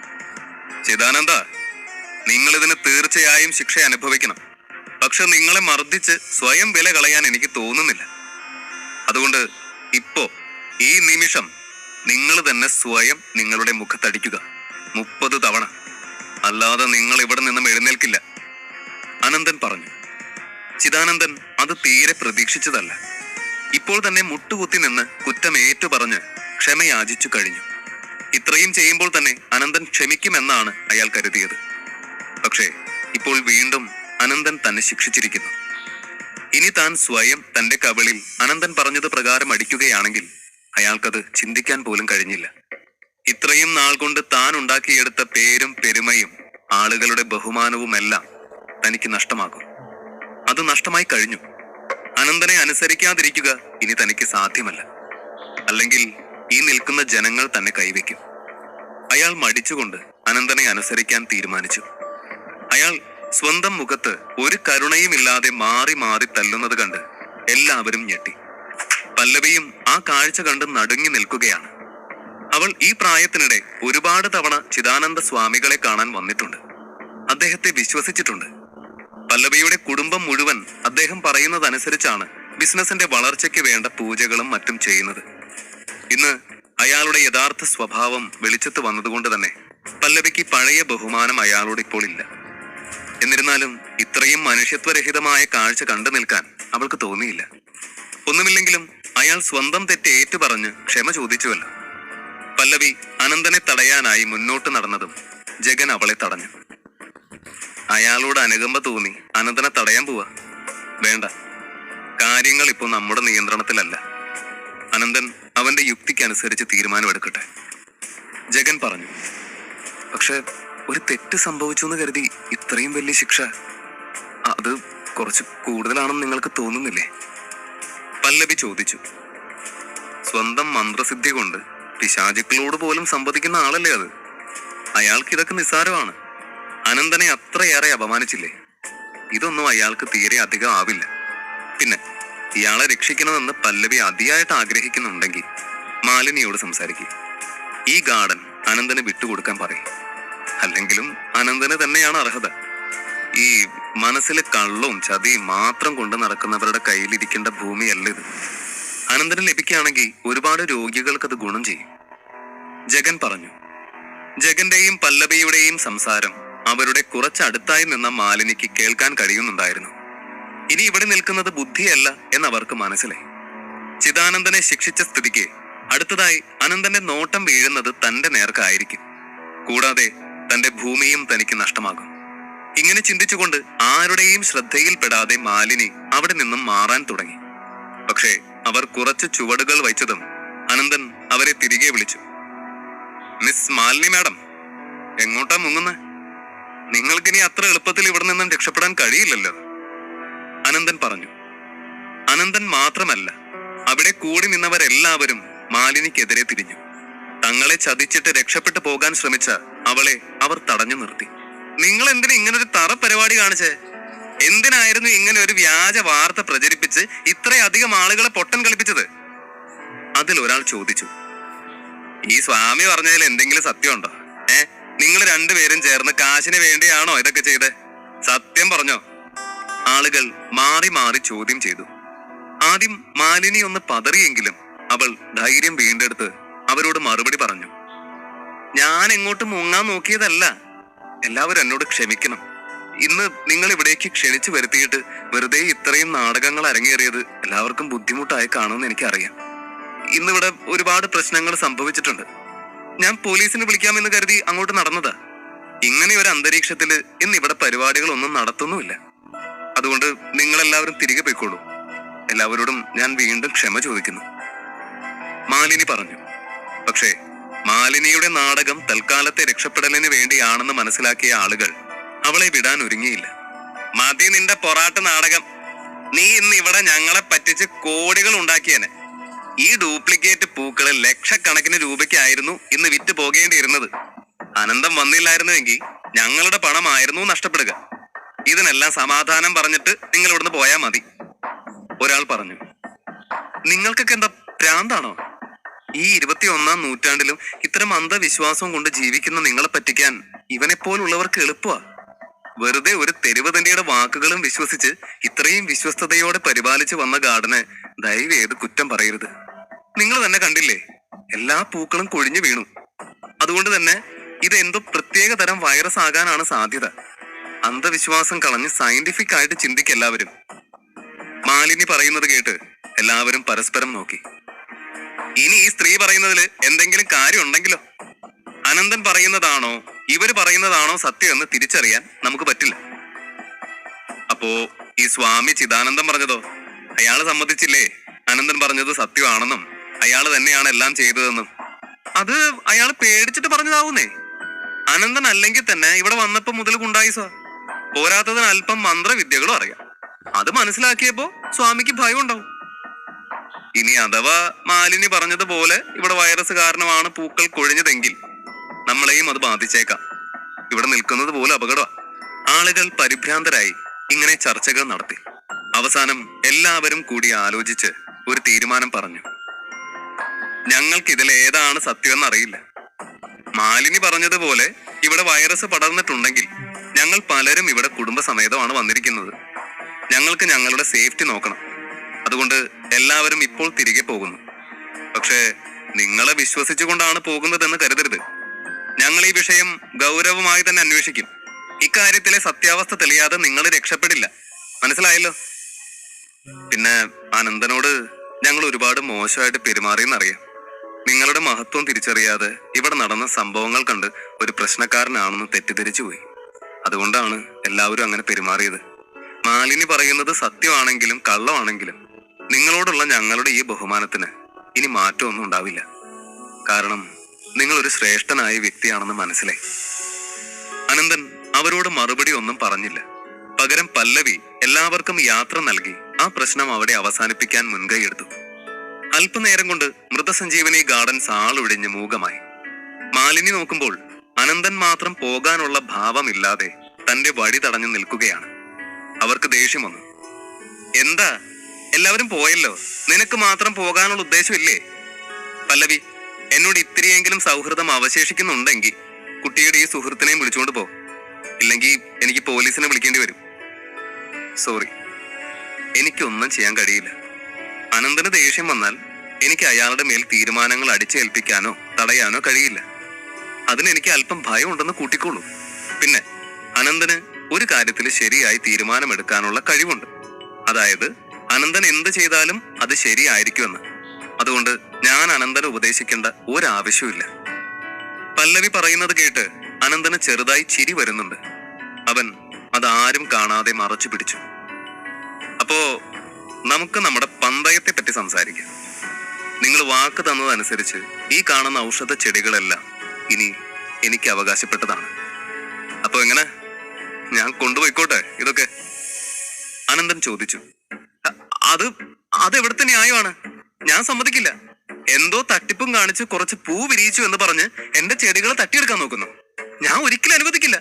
ചിദാനന്ദ, നിങ്ങളിതിന് തീർച്ചയായും ശിക്ഷ അനുഭവിക്കണം. പക്ഷെ നിങ്ങളെ മർദ്ദിച്ച് സ്വയം വില കളയാൻ എനിക്ക് തോന്നുന്നില്ല. അതുകൊണ്ട് ഇപ്പോ ഈ നിമിഷം നിങ്ങൾ തന്നെ സ്വയം നിങ്ങളുടെ മുഖത്തടിക്കുക 30 തവണ. അല്ലാതെ നിങ്ങൾ ഇവിടെ നിന്നും എഴുന്നേൽക്കില്ല, അനന്തൻ പറഞ്ഞു. ചിദാനന്ദൻ അത് തീരെ പ്രതീക്ഷിച്ചതല്ല. ഇപ്പോൾ തന്നെ മുട്ടുകുത്തി നിന്ന് കുറ്റമേറ്റു പറഞ്ഞ് ക്ഷമയാചിച്ചു കഴിഞ്ഞു. ഇത്രയും ചെയ്യുമ്പോൾ തന്നെ അനന്തൻ ക്ഷമിക്കുമെന്നാണ് അയാൾ കരുതിയത്. പക്ഷേ ഇപ്പോൾ വീണ്ടും അനന്തൻ തന്നെ ശിക്ഷിച്ചിരിക്കുന്നു. ഇനി താൻ സ്വയം തന്റെ കവിളിൽ അനന്തൻ പറഞ്ഞത് പ്രകാരം അടിക്കുകയാണെങ്കിൽ അയാൾക്കത് ചിന്തിക്കാൻ പോലും കഴിഞ്ഞില്ല. ഇത്രയും നാൾ കൊണ്ട് താൻ ഉണ്ടാക്കിയെടുത്ത പേരും പെരുമയും ആളുകളുടെ ബഹുമാനവുമെല്ലാം തനിക്ക് നഷ്ടമാകും. അത് നഷ്ടമായി കഴിഞ്ഞു. അനന്തനെ അനുസരിക്കാതിരിക്കുക ഇനി തനിക്ക് സാധ്യമല്ല. അല്ലെങ്കിൽ ഈ നിൽക്കുന്ന ജനങ്ങൾ തന്നെ കൈവയ്ക്കും. അയാൾ മടിച്ചുകൊണ്ട് അനന്തനെ അനുസരിക്കാൻ തീരുമാനിച്ചു. അയാൾ സ്വന്തം മുഖത്ത് ഒരു കരുണയുമില്ലാതെ മാറി മാറി തല്ലുന്നത് കണ്ട് എല്ലാവരും ഞെട്ടി. പല്ലവിയും ആ കാഴ്ച കണ്ട് നടുങ്ങി നിൽക്കുകയാണ്. അവൾ ഈ പ്രായത്തിനിടെ ഒരുപാട് തവണ ചിദാനന്ദ സ്വാമികളെ കാണാൻ വന്നിട്ടുണ്ട്. അദ്ദേഹത്തെ വിശ്വസിച്ചിട്ടുണ്ട്. പല്ലവിയുടെ കുടുംബം മുഴുവൻ അദ്ദേഹം പറയുന്നതനുസരിച്ചാണ് ബിസിനസിന്റെ വളർച്ചയ്ക്ക് വേണ്ട പൂജകളും മറ്റും ചെയ്യുന്നത്. ഇന്ന് അയാളുടെ യഥാർത്ഥ സ്വഭാവം വെളിച്ചത്ത് വന്നതുകൊണ്ട് തന്നെ പല്ലവിക്ക് പഴയ ബഹുമാനം അയാളോട് ഇപ്പോൾ ഇല്ല. എന്നിരുന്നാലും ഇത്രയും മനുഷ്യത്വരഹിതമായ കാഴ്ച കണ്ടു നിൽക്കാൻ അവൾക്ക് തോന്നിയില്ല. ഒന്നുമില്ലെങ്കിലും അയാൾ സ്വന്തം തെറ്റ് ഏറ്റുപറഞ്ഞ് ക്ഷമ ചോദിച്ചുവല്ലോ. പല്ലവി അനന്തനെ തടയാനായി മുന്നോട്ട് നടന്നതും ജഗൻ അവളെ തടഞ്ഞു. അയാളോട് അനുകമ്പ തോന്നി അനന്തനെ തടയാൻ പോവാ? വേണ്ട, കാര്യങ്ങൾ ഇപ്പോൾ നമ്മുടെ നിയന്ത്രണത്തിലല്ല. അനന്തൻ അവന്റെ യുക്തിക്കനുസരിച്ച് തീരുമാനമെടുക്കട്ടെ, ജഗൻ പറഞ്ഞു. പക്ഷെ ഒരു തെറ്റ് സംഭവിച്ചു എന്ന് കരുതി ഇത്രയും വലിയ ശിക്ഷ, അത് കുറച്ച് കൂടുതലാണെന്ന് നിങ്ങൾക്ക് തോന്നുന്നില്ലേ? പല്ലവി ചോദിച്ചു. സ്വന്തം മന്ത്രസിദ്ധി കൊണ്ട് പിശാചുക്കളോട് പോലും സംവദിക്കുന്ന ആളല്ലേ അത്. അയാൾക്ക് ഇതൊക്കെ നിസ്സാരമാണ്. അനന്തനെ അത്രയേറെ അപമാനിച്ചില്ലേ? ഇതൊന്നും അയാൾക്ക് തീരെ അധികം ആവില്ല. പിന്നെ ഇയാളെ രക്ഷിക്കണമെന്ന് പല്ലവി അതിയായിട്ട് ആഗ്രഹിക്കുന്നുണ്ടെങ്കിൽ മാലിനിയോട് സംസാരിക്കുക. ഈ ഗാർഡൻ അനന്തന് വിട്ടുകൊടുക്കാൻ പറയും. അല്ലെങ്കിലും അനന്തന് തന്നെയാണ് അർഹത. ഈ മനസ്സിലെ കള്ളവും ചതിയും മാത്രം കൊണ്ട് നടക്കുന്നവരുടെ കയ്യിലിരിക്കേണ്ട ഭൂമിയല്ല ഇത്. അനന്തന് ലഭിക്കുകയാണെങ്കിൽ ഒരുപാട് രോഗികൾക്ക് അത് ഗുണം ചെയ്യും, ജഗൻ പറഞ്ഞു. ജഗന്റെയും പല്ലവിയുടെയും സംസാരം അവരുടെ കുറച്ചടുത്തായി നിന്ന മാലിനിക്ക് കേൾക്കാൻ കഴിയുന്നുണ്ടായിരുന്നു. ഇനി ഇവിടെ നിൽക്കുന്നത് ബുദ്ധിയല്ല എന്നവർക്ക് മനസ്സിലായി. ചിദാനന്ദനെ ശിക്ഷിച്ച സ്ഥിതിക്ക് അടുത്തതായി അനന്തന്റെ നോട്ടം വീഴുന്നത് തന്റെ നേർക്കായിരിക്കും. കൂടാതെ തന്റെ ഭൂമിയും തനിക്ക് നഷ്ടമാകും. ഇങ്ങനെ ചിന്തിച്ചുകൊണ്ട് ആരുടെയും ശ്രദ്ധയിൽപ്പെടാതെ മാലിനി അവിടെ നിന്നും മാറാൻ തുടങ്ങി. പക്ഷേ അവർ കുറച്ച് ചുവടുകൾ വച്ചതും അനന്തൻ അവരെ തിരികെ വിളിച്ചു. മിസ് മാലിനി മാഡം, എങ്ങോട്ടാ മുങ്ങുന്നത്? നിങ്ങൾക്കിനി അത്ര എളുപ്പത്തിൽ ഇവിടെ നിന്നും രക്ഷപ്പെടാൻ കഴിയില്ലല്ലോ, അനന്തൻ പറഞ്ഞു. അനന്തൻ മാത്രമല്ല, അവിടെ കൂടി നിന്നവരെല്ലാവരും മാലിനിക്കെതിരെ തിരിഞ്ഞു. തങ്ങളെ ചതിച്ചിട്ട് രക്ഷപ്പെട്ടു പോകാൻ ശ്രമിച്ച അവളെ അവർ തടഞ്ഞു നിർത്തി. നിങ്ങൾ എന്തിനാ ഇങ്ങനൊരു തറ പരിപാടി കാണിച്ചേ? എന്തിനായിരുന്നു ഇങ്ങനെ ഒരു വ്യാജ വാർത്ത പ്രചരിപ്പിച്ച് ഇത്രയധികം ആളുകളെ പൊട്ടൻ കളിപ്പിച്ചത്? അതിൽ ഒരാൾ ചോദിച്ചു. ഈ സ്വാമി പറഞ്ഞതിൽ എന്തെങ്കിലും സത്യമുണ്ടോ? നിങ്ങൾ രണ്ടുപേരും ചേർന്ന് കാശിന് വേണ്ടിയാണോ ഇതൊക്കെ ചെയ്ത്? സത്യം പറഞ്ഞോ? ആളുകൾ മാറി മാറി ചോദ്യം ചെയ്തു. ആദ്യം മാലിനി ഒന്ന് പതറിയെങ്കിലും അവൾ ധൈര്യം വീണ്ടെടുത്ത് അവരോട് മറുപടി പറഞ്ഞു. ഞാൻ എങ്ങോട്ട് മുങ്ങാൻ നോക്കിയതല്ല. എല്ലാവരും എന്നോട് ക്ഷമിക്കണം. ഇന്ന് നിങ്ങൾ ഇവിടേക്ക് ക്ഷണിച്ചു വരുത്തിയിട്ട് വെറുതെ ഇത്രയും നാടകങ്ങൾ അരങ്ങേറിയത് എല്ലാവർക്കും ബുദ്ധിമുട്ടായി കാണുമെന്ന് എനിക്കറിയാം. ഇന്നിവിടെ ഒരുപാട് പ്രശ്നങ്ങൾ സംഭവിച്ചിട്ടുണ്ട്. ഞാൻ പോലീസിനെ വിളിക്കാമെന്ന് കരുതി അങ്ങോട്ട് നടന്നതാ. ഇങ്ങനെ ഒരു അന്തരീക്ഷത്തില് ഇന്നിവിടെ പരിപാടികളൊന്നും നടത്തുന്നുമില്ല. അതുകൊണ്ട് നിങ്ങളെല്ലാവരും തിരികെ പോയിക്കോളൂ. എല്ലാവരോടും ഞാൻ വീണ്ടും ക്ഷമ ചോദിക്കുന്നു, മാലിനി പറഞ്ഞു. പക്ഷേ മാലിനിയുടെ നാടകം തൽക്കാലത്തെ രക്ഷപ്പെടലിന് വേണ്ടിയാണെന്ന് മനസ്സിലാക്കിയ ആളുകൾ അവളെ വിടാൻ ഒരുങ്ങിയില്ല. മതി നിന്റെ പൊറാട്ട് നാടകം. നീ ഇന്ന് ഇവിടെ ഞങ്ങളെ പറ്റിച്ച് കോടികൾ ഉണ്ടാക്കിയനെ. ഈ ഡ്യൂപ്ലിക്കേറ്റ് പൂക്കള് ലക്ഷക്കണക്കിന് രൂപയ്ക്കായിരുന്നു ഇന്ന് വിറ്റ് പോകേണ്ടിയിരുന്നത്. അനന്തം വന്നില്ലായിരുന്നുവെങ്കിൽ ഞങ്ങളുടെ പണമായിരുന്നു നഷ്ടപ്പെടുക. ഇതിനെല്ലാം സമാധാനം പറഞ്ഞിട്ട് നിങ്ങൾ ഇവിടുന്ന് പോയാൽ മതി, ഒരാൾ പറഞ്ഞു. നിങ്ങൾക്കൊക്കെ എന്താ ഭ്രാന്താണോ? ഈ 21-ാം നൂറ്റാണ്ടിലും ഇത്തരം അന്ധവിശ്വാസം കൊണ്ട് ജീവിക്കുന്ന നിങ്ങളെ പറ്റിക്കാൻ ഇവനെപ്പോലുള്ളവർക്ക് എളുപ്പമാ. വെറുതെ ഒരു തെരുവതന്റെയുടെ വാക്കുകളും വിശ്വസിച്ച് ഇത്രയും വിശ്വസ്തയോടെ പരിപാലിച്ച് വന്ന ഗാർഡന് ദയവേത് കുറ്റം പറയരുത്. നിങ്ങൾ തന്നെ കണ്ടില്ലേ, എല്ലാ പൂക്കളും കൊഴിഞ്ഞു വീണു. അതുകൊണ്ട് തന്നെ ഇത് എന്തോ പ്രത്യേക തരം വൈറസ് ആകാനാണ് സാധ്യത. അന്ധവിശ്വാസം കളഞ്ഞ് സയന്റിഫിക് ആയിട്ട് ചിന്തിക്കെല്ലാവരും. മാലിനി പറയുന്നത് കേട്ട് എല്ലാവരും പരസ്പരം നോക്കി. ഇനി ഈ സ്ത്രീ പറയുന്നതിൽ എന്തെങ്കിലും കാര്യം ഉണ്ടെങ്കിലോ? അനന്തൻ പറയുന്നതാണോ ഇവര് പറയുന്നതാണോ സത്യം എന്ന് തിരിച്ചറിയാൻ നമുക്ക് പറ്റില്ല. അപ്പോ ഈ സ്വാമി ചിദാനന്ദം പറഞ്ഞതോ? അയാള് സമ്മതിച്ചില്ലേ അനന്തൻ പറഞ്ഞത് സത്യമാണെന്നും അയാള് തന്നെയാണ് എല്ലാം ചെയ്തതെന്നും? അത് അയാൾ പേടിച്ചിട്ട് പറഞ്ഞതാവുന്നേ. അനന്തൻ അല്ലെങ്കിൽ തന്നെ ഇവിടെ വന്നപ്പോ മുതൽ ഗുണ്ടായിസാ. പോരാത്തതിന് അല്പം മന്ത്രവിദ്യകളും അറിയാം. അത് മനസ്സിലാക്കിയപ്പോ സ്വാമിക്ക് ഭയം ഉണ്ടാവും. ഇനി അഥവാ മാലിനി പറഞ്ഞതുപോലെ ഇവിടെ വൈറസ് കാരണമാണ് പൂക്കൾ കൊഴിഞ്ഞതെങ്കിൽ നമ്മളെയും അത് ബാധിച്ചേക്കാം. ഇവിടെ നിൽക്കുന്നത് പോലെ അപകടമാണ്. ആളുകൾ പരിഭ്രാന്തരായി ഇങ്ങനെ ചർച്ചകൾ നടത്തി. അവസാനം എല്ലാവരും കൂടി ആലോചിച്ച് ഒരു തീരുമാനം പറഞ്ഞു. ഞങ്ങൾക്കിതിൽ ഏതാണ് സത്യമെന്ന് അറിയില്ല. മാലിനി പറഞ്ഞതുപോലെ ഇവിടെ വൈറസ് പടർന്നിട്ടുണ്ടെങ്കിൽ ഞങ്ങൾ പലരും ഇവിടെ കുടുംബസമേതമാണ് വന്നിരിക്കുന്നത്. ഞങ്ങൾക്ക് ഞങ്ങളുടെ സേഫ്റ്റി നോക്കണം. അതുകൊണ്ട് എല്ലാവരും ഇപ്പോൾ തിരികെ പോകുന്നു. പക്ഷേ നിങ്ങളെ വിശ്വസിച്ചുകൊണ്ടാണ് പോകുന്നതെന്ന് കരുതരുത്. ഞങ്ങൾ ഈ വിഷയം ഗൗരവമായി തന്നെ അന്വേഷിക്കും. ഇക്കാര്യത്തിലെ സത്യാവസ്ഥ തെളിയാതെ നിങ്ങൾ രക്ഷപ്പെടില്ല. മനസ്സിലായല്ലോ? പിന്നെ അനന്തനോട് ഞങ്ങൾ ഒരുപാട് മോശമായിട്ട് പെരുമാറിയെന്നറിയാം. നിങ്ങളുടെ മഹത്വം തിരിച്ചറിയാതെ ഇവിടെ നടന്ന സംഭവങ്ങൾ കണ്ട് ഒരു പ്രശ്നക്കാരനാണെന്ന് തെറ്റിദ്ധരിച്ചു പോയി. അതുകൊണ്ടാണ് എല്ലാവരും അങ്ങനെ പെരുമാറിയത്. മാലിനി പറയുന്നത് സത്യമാണെങ്കിലും കള്ളമാണെങ്കിലും നിങ്ങളോടുള്ള ഞങ്ങളുടെ ഈ ബഹുമാനത്തിന് ഇനി മാറ്റമൊന്നും ഉണ്ടാവില്ല. കാരണം നിങ്ങൾ ഒരു ശ്രേഷ്ഠനായ വ്യക്തിയാണെന്ന് മനസ്സിലായി. അനന്തൻ അവരോട് മറുപടി ഒന്നും പറഞ്ഞില്ല. പകരം പല്ലവി എല്ലാവർക്കും യാത്ര നൽകി ആ പ്രശ്നം അവിടെ അവസാനിപ്പിക്കാൻ മുൻകൈയെടുത്തു. അല്പനേരം കൊണ്ട് മൃതസഞ്ജീവനി ഗാർഡൻസ് ആളൊഴിഞ്ഞ് മൂകമായി. മാലിനി നോക്കുമ്പോൾ അനന്തൻ മാത്രം പോകാനുള്ള ഭാവമില്ലാതെ തന്റെ വഴി തടഞ്ഞു നിൽക്കുകയാണ്. അവർക്ക് ദേഷ്യം വന്നു. എന്താ എല്ലാവരും പോയല്ലോ, നിനക്ക് മാത്രം പോകാനുള്ള ഉദ്ദേശമില്ലേ? പല്ലവി, എന്നോട് ഇത്തിരിയെങ്കിലും സൗഹൃദം അവശേഷിക്കുന്നുണ്ടെങ്കിൽ കുട്ടിയുടെ ഈ സുഹൃത്തിനെയും വിളിച്ചുകൊണ്ട് പോ. ഇല്ലെങ്കിൽ എനിക്ക് പോലീസിനെ വിളിക്കേണ്ടി വരും. സോറി, എനിക്കൊന്നും ചെയ്യാൻ കഴിയില്ല. അനന്തന് ദേഷ്യം വന്നാൽ എനിക്ക് അയാളുടെ മേൽ തീരുമാനങ്ങൾ അടിച്ചേൽപ്പിക്കാനോ തടയാനോ കഴിയില്ല. അതിനെനിക്ക് അല്പം ഭയം ഉണ്ടെന്ന് കൂട്ടിക്കോളൂ. പിന്നെ അനന്തന് ഒരു കാര്യത്തിൽ ശരിയായി തീരുമാനമെടുക്കാനുള്ള കഴിവുണ്ട്. അതായത് അനന്തൻ എന്ത് ചെയ്താലും അത് ശരിയായിരിക്കുമെന്ന്. അതുകൊണ്ട് ഞാൻ അനന്തനെ ഉപദേശിക്കേണ്ട ഒരാവശ്യമില്ല. പല്ലവി പറയുന്നത് കേട്ട് അനന്തന് ചെറുതായി ചിരി വരുന്നുണ്ട്. അവൻ അതാരും കാണാതെ മറച്ചു പിടിച്ചു. അപ്പോ നമുക്ക് നമ്മുടെ പന്തയത്തെ പറ്റി സംസാരിക്കാം. നിങ്ങൾ വാക്ക് തന്നതനുസരിച്ച് ഈ കാണുന്ന ഔഷധ ചെടികളെല്ലാം ഇനി എനിക്ക് അവകാശപ്പെട്ടതാണ്. അപ്പൊ എങ്ങനെ, ഞാൻ കൊണ്ടുപോയിക്കോട്ടെ ഇതൊക്കെ? അനന്തൻ ചോദിച്ചു. അത് എവിടുത്തെ ന്യായമാണ്? ഞാൻ സമ്മതിക്കില്ല. എന്തോ തട്ടിപ്പും കാണിച്ച് കുറച്ച് പൂ വിരിയിച്ചു എന്ന് പറഞ്ഞ് എന്റെ ചെടികളെ തട്ടിയെടുക്കാൻ നോക്കുന്നു. ഞാൻ ഒരിക്കലും അനുവദിക്കില്ല.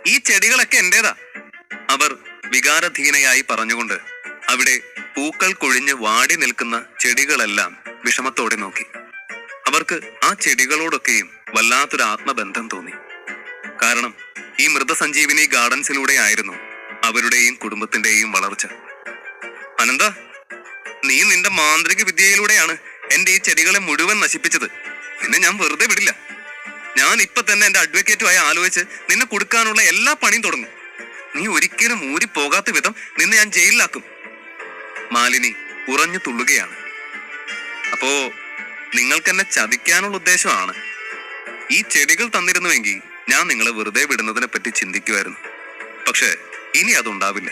ഈ ചെടികളൊക്കെ എന്റേതാ. അവർ വികാരധീനയായി പറഞ്ഞുകൊണ്ട് അവിടെ പൂക്കൾ കൊഴിഞ്ഞ് വാടി നിൽക്കുന്ന ചെടികളെല്ലാം വിഷമത്തോടെ നോക്കി. അവർക്ക് ആ ചെടികളോടൊക്കെയും വല്ലാത്തൊരു ആത്മബന്ധം തോന്നി. കാരണം ഈ മൃതസഞ്ജീവിനി ഗാർഡൻസിലൂടെ ആയിരുന്നു അവരുടെയും കുടുംബത്തിന്റെയും വളർച്ച. അനന്ത, നീ നിന്റെ മാന്ത്രിക വിദ്യയിലൂടെയാണ് എന്റെ ഈ ചെടികളെ മുഴുവൻ നശിപ്പിച്ചത്. നിന്നെ ഞാൻ വെറുതെ വിടില്ല. ഞാൻ ഇപ്പൊ തന്നെ എന്റെ അഡ്വക്കേറ്റുമായി ആലോചിച്ച് നിന്നെ കൊടുക്കാനുള്ള എല്ലാ പണിയും തുടങ്ങും. നീ ഒരിക്കലും ഊരിപ്പോകാത്ത വിധം നിന്നെ ഞാൻ ജയിലിലാക്കും. മാലിനി ഉറഞ്ഞു തുള്ളുകയാണ്. അപ്പോ നിങ്ങൾക്കെന്നെ ചതിക്കാനുള്ള ഉദ്ദേശമാണ്. ഈ ചെടികൾ തന്നിരുന്നുവെങ്കിൽ ഞാൻ നിങ്ങളെ വെറുതെ വിടുന്നതിനെ പറ്റി ചിന്തിക്കുമായിരുന്നു. പക്ഷെ ഇനി അതുണ്ടാവില്ല.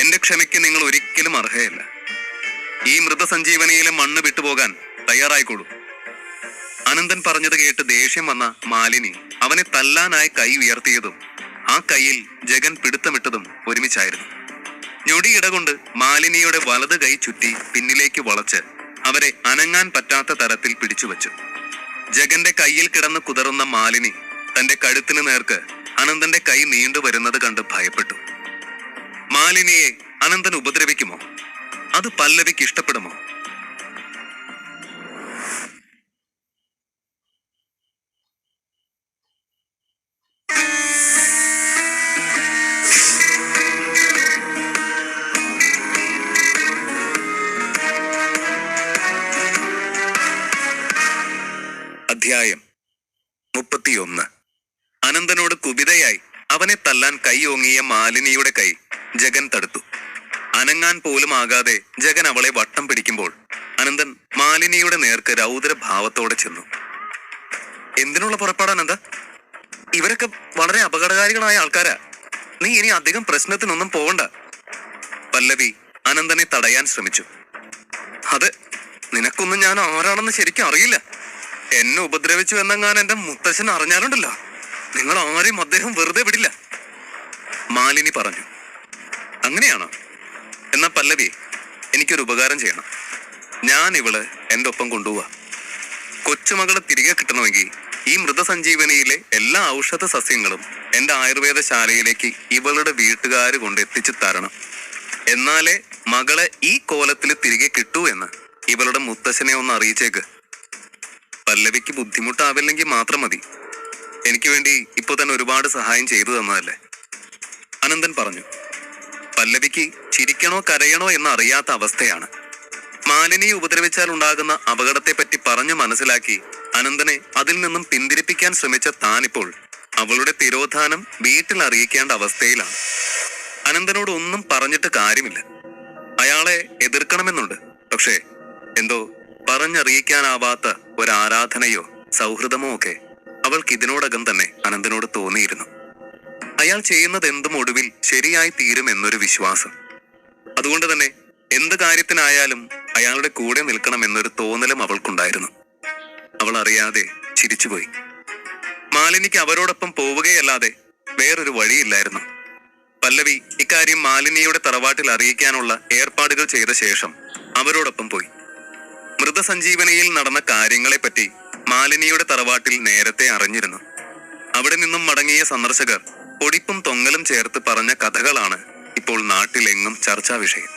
എന്റെ ക്ഷമയ്ക്ക് നിങ്ങൾ ഒരിക്കലും അർഹയല്ല. ഈ മൃതസഞ്ജീവനിയിലെ മണ്ണ് വിട്ടുപോകാൻ തയ്യാറായിക്കോളൂ. അനന്തൻ പറഞ്ഞത് കേട്ട് ദേഷ്യം വന്ന മാലിനി അവനെ തല്ലാനായി കൈ ഉയർത്തിയതും ആ കൈയിൽ ജഗൻ പിടുത്തമിട്ടതും ഒരുമിച്ചായിരുന്നു. ഞൊടിയിട കൊണ്ട് മാലിനിയുടെ വലത് കൈ ചുറ്റി പിന്നിലേക്ക് വളച്ച് അവരെ അനങ്ങാൻ പറ്റാത്ത തരത്തിൽ പിടിച്ചുവച്ചു. ജഗന്റെ കയ്യിൽ കിടന്ന് കുതറുന്ന മാലിനി തന്റെ കഴുത്തിന് നേർക്ക് അനന്തന്റെ കൈ നീണ്ടുവരുന്നത് കണ്ട് ഭയപ്പെട്ടു. മാലിനിയെ അനന്തൻ ഉപദ്രവിക്കുമോ? അത് പല്ലവിക്ക് ഇഷ്ടപ്പെടുമോ? അധ്യായം 31. അനന്തനോട് കുപിതയായി അവനെ തല്ലാൻ കൈ ഓങ്ങിയ മാലിനിയുടെ കൈ ജഗൻ തടുത്തു. അനങ്ങാൻ പോലും ആകാതെ ജഗൻ അവളെ വട്ടം പിടിക്കുമ്പോൾ അനന്തൻ മാലിനിയുടെ നേർക്ക് രൗദ്രഭാവത്തോടെ ചെന്നു. എന്തിനുള്ള പുറപ്പാടാണ് എന്താ? ഇവരൊക്കെ വളരെ അപകടകാരികളായ ആൾക്കാരാ. നീ ഇനി അധികം പ്രശ്നത്തിനൊന്നും പോകണ്ട. പല്ലവി അനന്തനെ തടയാൻ ശ്രമിച്ചു. അത് നിനക്കൊന്നും ഞാൻ ആരാണെന്ന് ശരിക്കും അറിയില്ല. എന്നെ ഉപദ്രവിച്ചു എന്നെങ്ങാൻ എന്റെ മുത്തശ്ശൻ അറിഞ്ഞാലുണ്ടല്ലോ, നിങ്ങൾ ആരെയും അദ്ദേഹം വെറുതെ വിടില്ല. മാലിനി പറഞ്ഞു. അങ്ങനെയാണോ? എന്നാ പല്ലവി, എനിക്കൊരു ഉപകാരം ചെയ്യണം. ഞാൻ ഇവള് എന്റെ ഒപ്പം കൊണ്ടുപോവാ. കൊച്ചുമകളെ തിരികെ കിട്ടണമെങ്കിൽ ഈ മൃതസഞ്ജീവനിയിലെ എല്ലാ ഔഷധ സസ്യങ്ങളും എന്റെ ആയുർവേദ ശാലയിലേക്ക് ഇവളുടെ വീട്ടുകാർ കൊണ്ട് എത്തിച്ചു തരണം. എന്നാലേ മകളെ ഈ കോലത്തിൽ തിരികെ കിട്ടൂ എന്ന് ഇവളുടെ മുത്തശ്ശനെ ഒന്ന് അറിയിച്ചേക്ക്. പല്ലവിക്ക് ബുദ്ധിമുട്ടാവില്ലെങ്കിൽ മാത്രം മതി. എനിക്ക് വേണ്ടി ഇപ്പൊ തന്നെ ഒരുപാട് സഹായം ചെയ്തു തന്നതല്ലേ. അനന്തൻ പറഞ്ഞു. പല്ലവിക്ക് ചിരിക്കണോ കരയണോ എന്ന് അറിയാത്ത അവസ്ഥയാണ്. മാലിനിയെ ഉപദ്രവിച്ചാൽ ഉണ്ടാകുന്ന അപകടത്തെപ്പറ്റി പറഞ്ഞു മനസ്സിലാക്കി അനന്തനെ അതിൽ നിന്നും പിന്തിരിപ്പിക്കാൻ ശ്രമിച്ച താനിപ്പോൾ അവളുടെ തിരോധാനം വീട്ടിൽ അറിയിക്കേണ്ട അവസ്ഥയിലാണ്. അനന്തനോട് ഒന്നും പറഞ്ഞിട്ട് കാര്യമില്ല. അയാളെ എതിർക്കണമെന്നുണ്ട്. പക്ഷേ എന്തോ പറഞ്ഞറിയിക്കാനാവാത്ത ഒരാരാധനയോ സൗഹൃദമോ ഒക്കെ അവൾക്ക് ഇതിനോടകം തന്നെ അനന്തനോട് തോന്നിയിരുന്നു. അയാൾ ചെയ്യുന്നത് എന്തും ഒടുവിൽ ശരിയായി തീരുമെന്നൊരു വിശ്വാസം. അതുകൊണ്ട് തന്നെ എന്ത് കാര്യത്തിനായാലും അയാളുടെ കൂടെ നിൽക്കണമെന്നൊരു തോന്നലും അവൾക്കുണ്ടായിരുന്നു. അവൾ അറിയാതെ ചിരിച്ചുപോയി. മാലിനിക്ക് അവരോടൊപ്പം പോവുകയല്ലാതെ വേറൊരു വഴിയില്ലായിരുന്നു. പല്ലവി ഇക്കാര്യം മാലിനിയുടെ തറവാട്ടിൽ അറിയിക്കാനുള്ള ഏർപ്പാടുകൾ ചെയ്ത ശേഷം അവരോടൊപ്പം പോയി. മൃതസഞ്ജീവനിയിൽ നടന്ന കാര്യങ്ങളെപ്പറ്റി മാലിനിയുടെ തറവാട്ടിൽ നേരത്തെ അറിഞ്ഞിരുന്നു. അവിടെ നിന്നും മടങ്ങിയ സന്ദർശകർ പൊടിപ്പും തൊങ്ങലും ചേർത്ത് പറഞ്ഞ കഥകളാണ് ഇപ്പോൾ നാട്ടിലെങ്ങും ചർച്ചാ വിഷയം.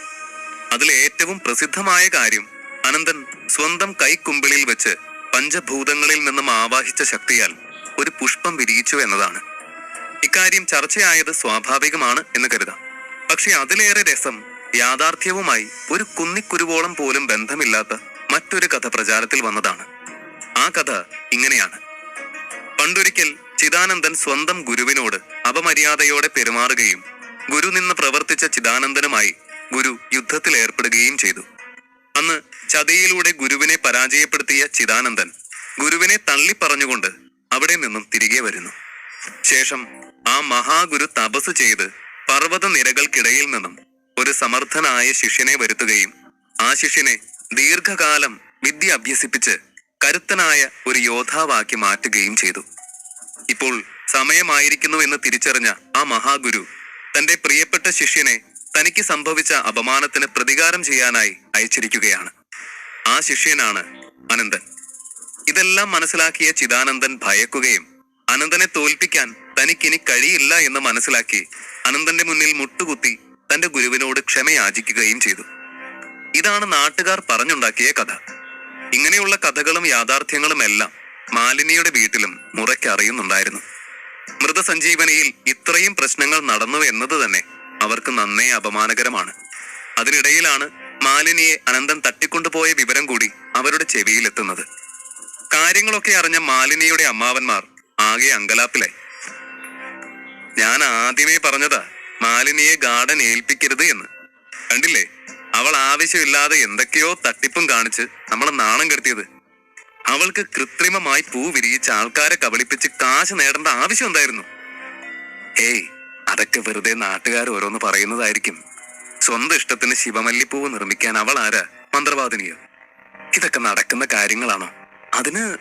അതിൽ ഏറ്റവും പ്രസിദ്ധമായ കാര്യം അനന്തൻ സ്വന്തം കൈക്കുമ്പിളിൽ വെച്ച് പഞ്ചഭൂതങ്ങളിൽ നിന്നും ആവാഹിച്ച ശക്തിയാൽ ഒരു പുഷ്പം വിരിയിച്ചു എന്നതാണ്. ഇക്കാര്യം ചർച്ചയായത് സ്വാഭാവികമാണ് എന്ന് കരുതാം. പക്ഷെ അതിലേറെ രസം യാഥാർത്ഥ്യവുമായി ഒരു കുന്നിക്കുരുവോളം പോലും ബന്ധമില്ലാത്ത മറ്റൊരു കഥ പ്രചാരത്തിൽ വന്നതാണ്. ആ കഥ ഇങ്ങനെയാണ്. പണ്ടൊരിക്കൽ ചിദാനന്ദൻ സ്വന്തം ഗുരുവിനോട് അപമര്യാദയോടെ പെരുമാറുകയും ഗുരു നിന്ന് പ്രവർത്തിച്ച ചിദാനന്ദനുമായി ഗുരു യുദ്ധത്തിൽ ഏർപ്പെടുകയും ചെയ്തു. അന്ന് ചതിയിലൂടെ ഗുരുവിനെ പരാജയപ്പെടുത്തിയ ചിദാനന്ദൻ ഗുരുവിനെ തള്ളിപ്പറഞ്ഞുകൊണ്ട് അവിടെ നിന്നും തിരികെ വരുന്നു. ശേഷം ആ മഹാഗുരു തപസ് ചെയ്ത് പർവ്വത നിരകൾക്കിടയിൽ നിന്നും ഒരു സമർത്ഥനായ ശിഷ്യനെ വരുത്തുകയും ആ ശിഷ്യനെ ദീർഘകാലം വിദ്യ അഭ്യസിപ്പിച്ച് കരുത്തനായ ഒരു യോദ്ധാവാക്കി മാറ്റുകയും ചെയ്തു. ഇപ്പോൾ സമയമായിരിക്കുന്നു എന്ന് തിരിച്ചറിഞ്ഞ ആ മഹാഗുരു തന്റെ പ്രിയപ്പെട്ട ശിഷ്യനെ തനിക്ക് സംഭവിച്ച അപമാനത്തിന് പ്രതികാരം ചെയ്യാനായി അയച്ചിരിക്കുകയാണ്. ആ ശിഷ്യനാണ് അനന്തൻ. ഇതെല്ലാം മനസ്സിലാക്കിയ ചിദാനന്ദൻ ഭയക്കുകയും അനന്തനെ തോൽപ്പിക്കാൻ തനിക്കിനി കഴിയില്ല എന്ന് മനസ്സിലാക്കി അനന്തന്റെ മുന്നിൽ മുട്ടുകുത്തി തന്റെ ഗുരുവിനോട് ക്ഷമയാചിക്കുകയും ചെയ്തു. ഇതാണ് നാട്ടുകാർ പറഞ്ഞുണ്ടാക്കിയ കഥ. ഇങ്ങനെയുള്ള കഥകളും യാഥാർത്ഥ്യങ്ങളും എല്ലാം മാലിനിയുടെ വീട്ടിലും മുറയ്ക്ക് അറിയുന്നുണ്ടായിരുന്നു. മൃതസഞ്ജീവനിയിൽ ഇത്രയും പ്രശ്നങ്ങൾ നടന്നു എന്നത് തന്നെ അവർക്ക് നന്നേ അപമാനകരമാണ്. അതിനിടയിലാണ് മാലിനിയെ അനന്തൻ തട്ടിക്കൊണ്ടുപോയ വിവരം കൂടി അവരുടെ ചെവിയിലെത്തുന്നത്. കാര്യങ്ങളൊക്കെ അറിഞ്ഞ മാലിനിയുടെ അമ്മാവന്മാർ ആകെ അങ്കലാപ്പിലായി. ഞാൻ ആദ്യമേ പറഞ്ഞതാ മാലിനിയെ ഗാർഡൻ ഏൽപ്പിക്കരുത് എന്ന്. കണ്ടില്ലേ, അവൾ ആവശ്യമില്ലാതെ എന്തൊക്കെയോ തട്ടിപ്പും കാണിച്ച് നമ്മളെ നാണം കെടുത്തിയത്. അവൾക്ക് കൃത്രിമമായി പൂ വിരിയിച്ച് ആൾക്കാരെ കബളിപ്പിച്ച് കാശ് നേടേണ്ട ആവശ്യം എന്തായിരുന്നു? ഏയ്, അതൊക്കെ വെറുതെ നാട്ടുകാർ ഓരോന്ന് പറയുന്നതായിരിക്കും. സ്വന്തം ഇഷ്ടത്തിന് ശിവമല്ലിപ്പൂവ് നിർമ്മിക്കാൻ അവൾ ആരാ, മന്ത്രവാദിനിയോ? ഇതൊക്കെ നടക്കുന്ന കാര്യങ്ങളാണോ?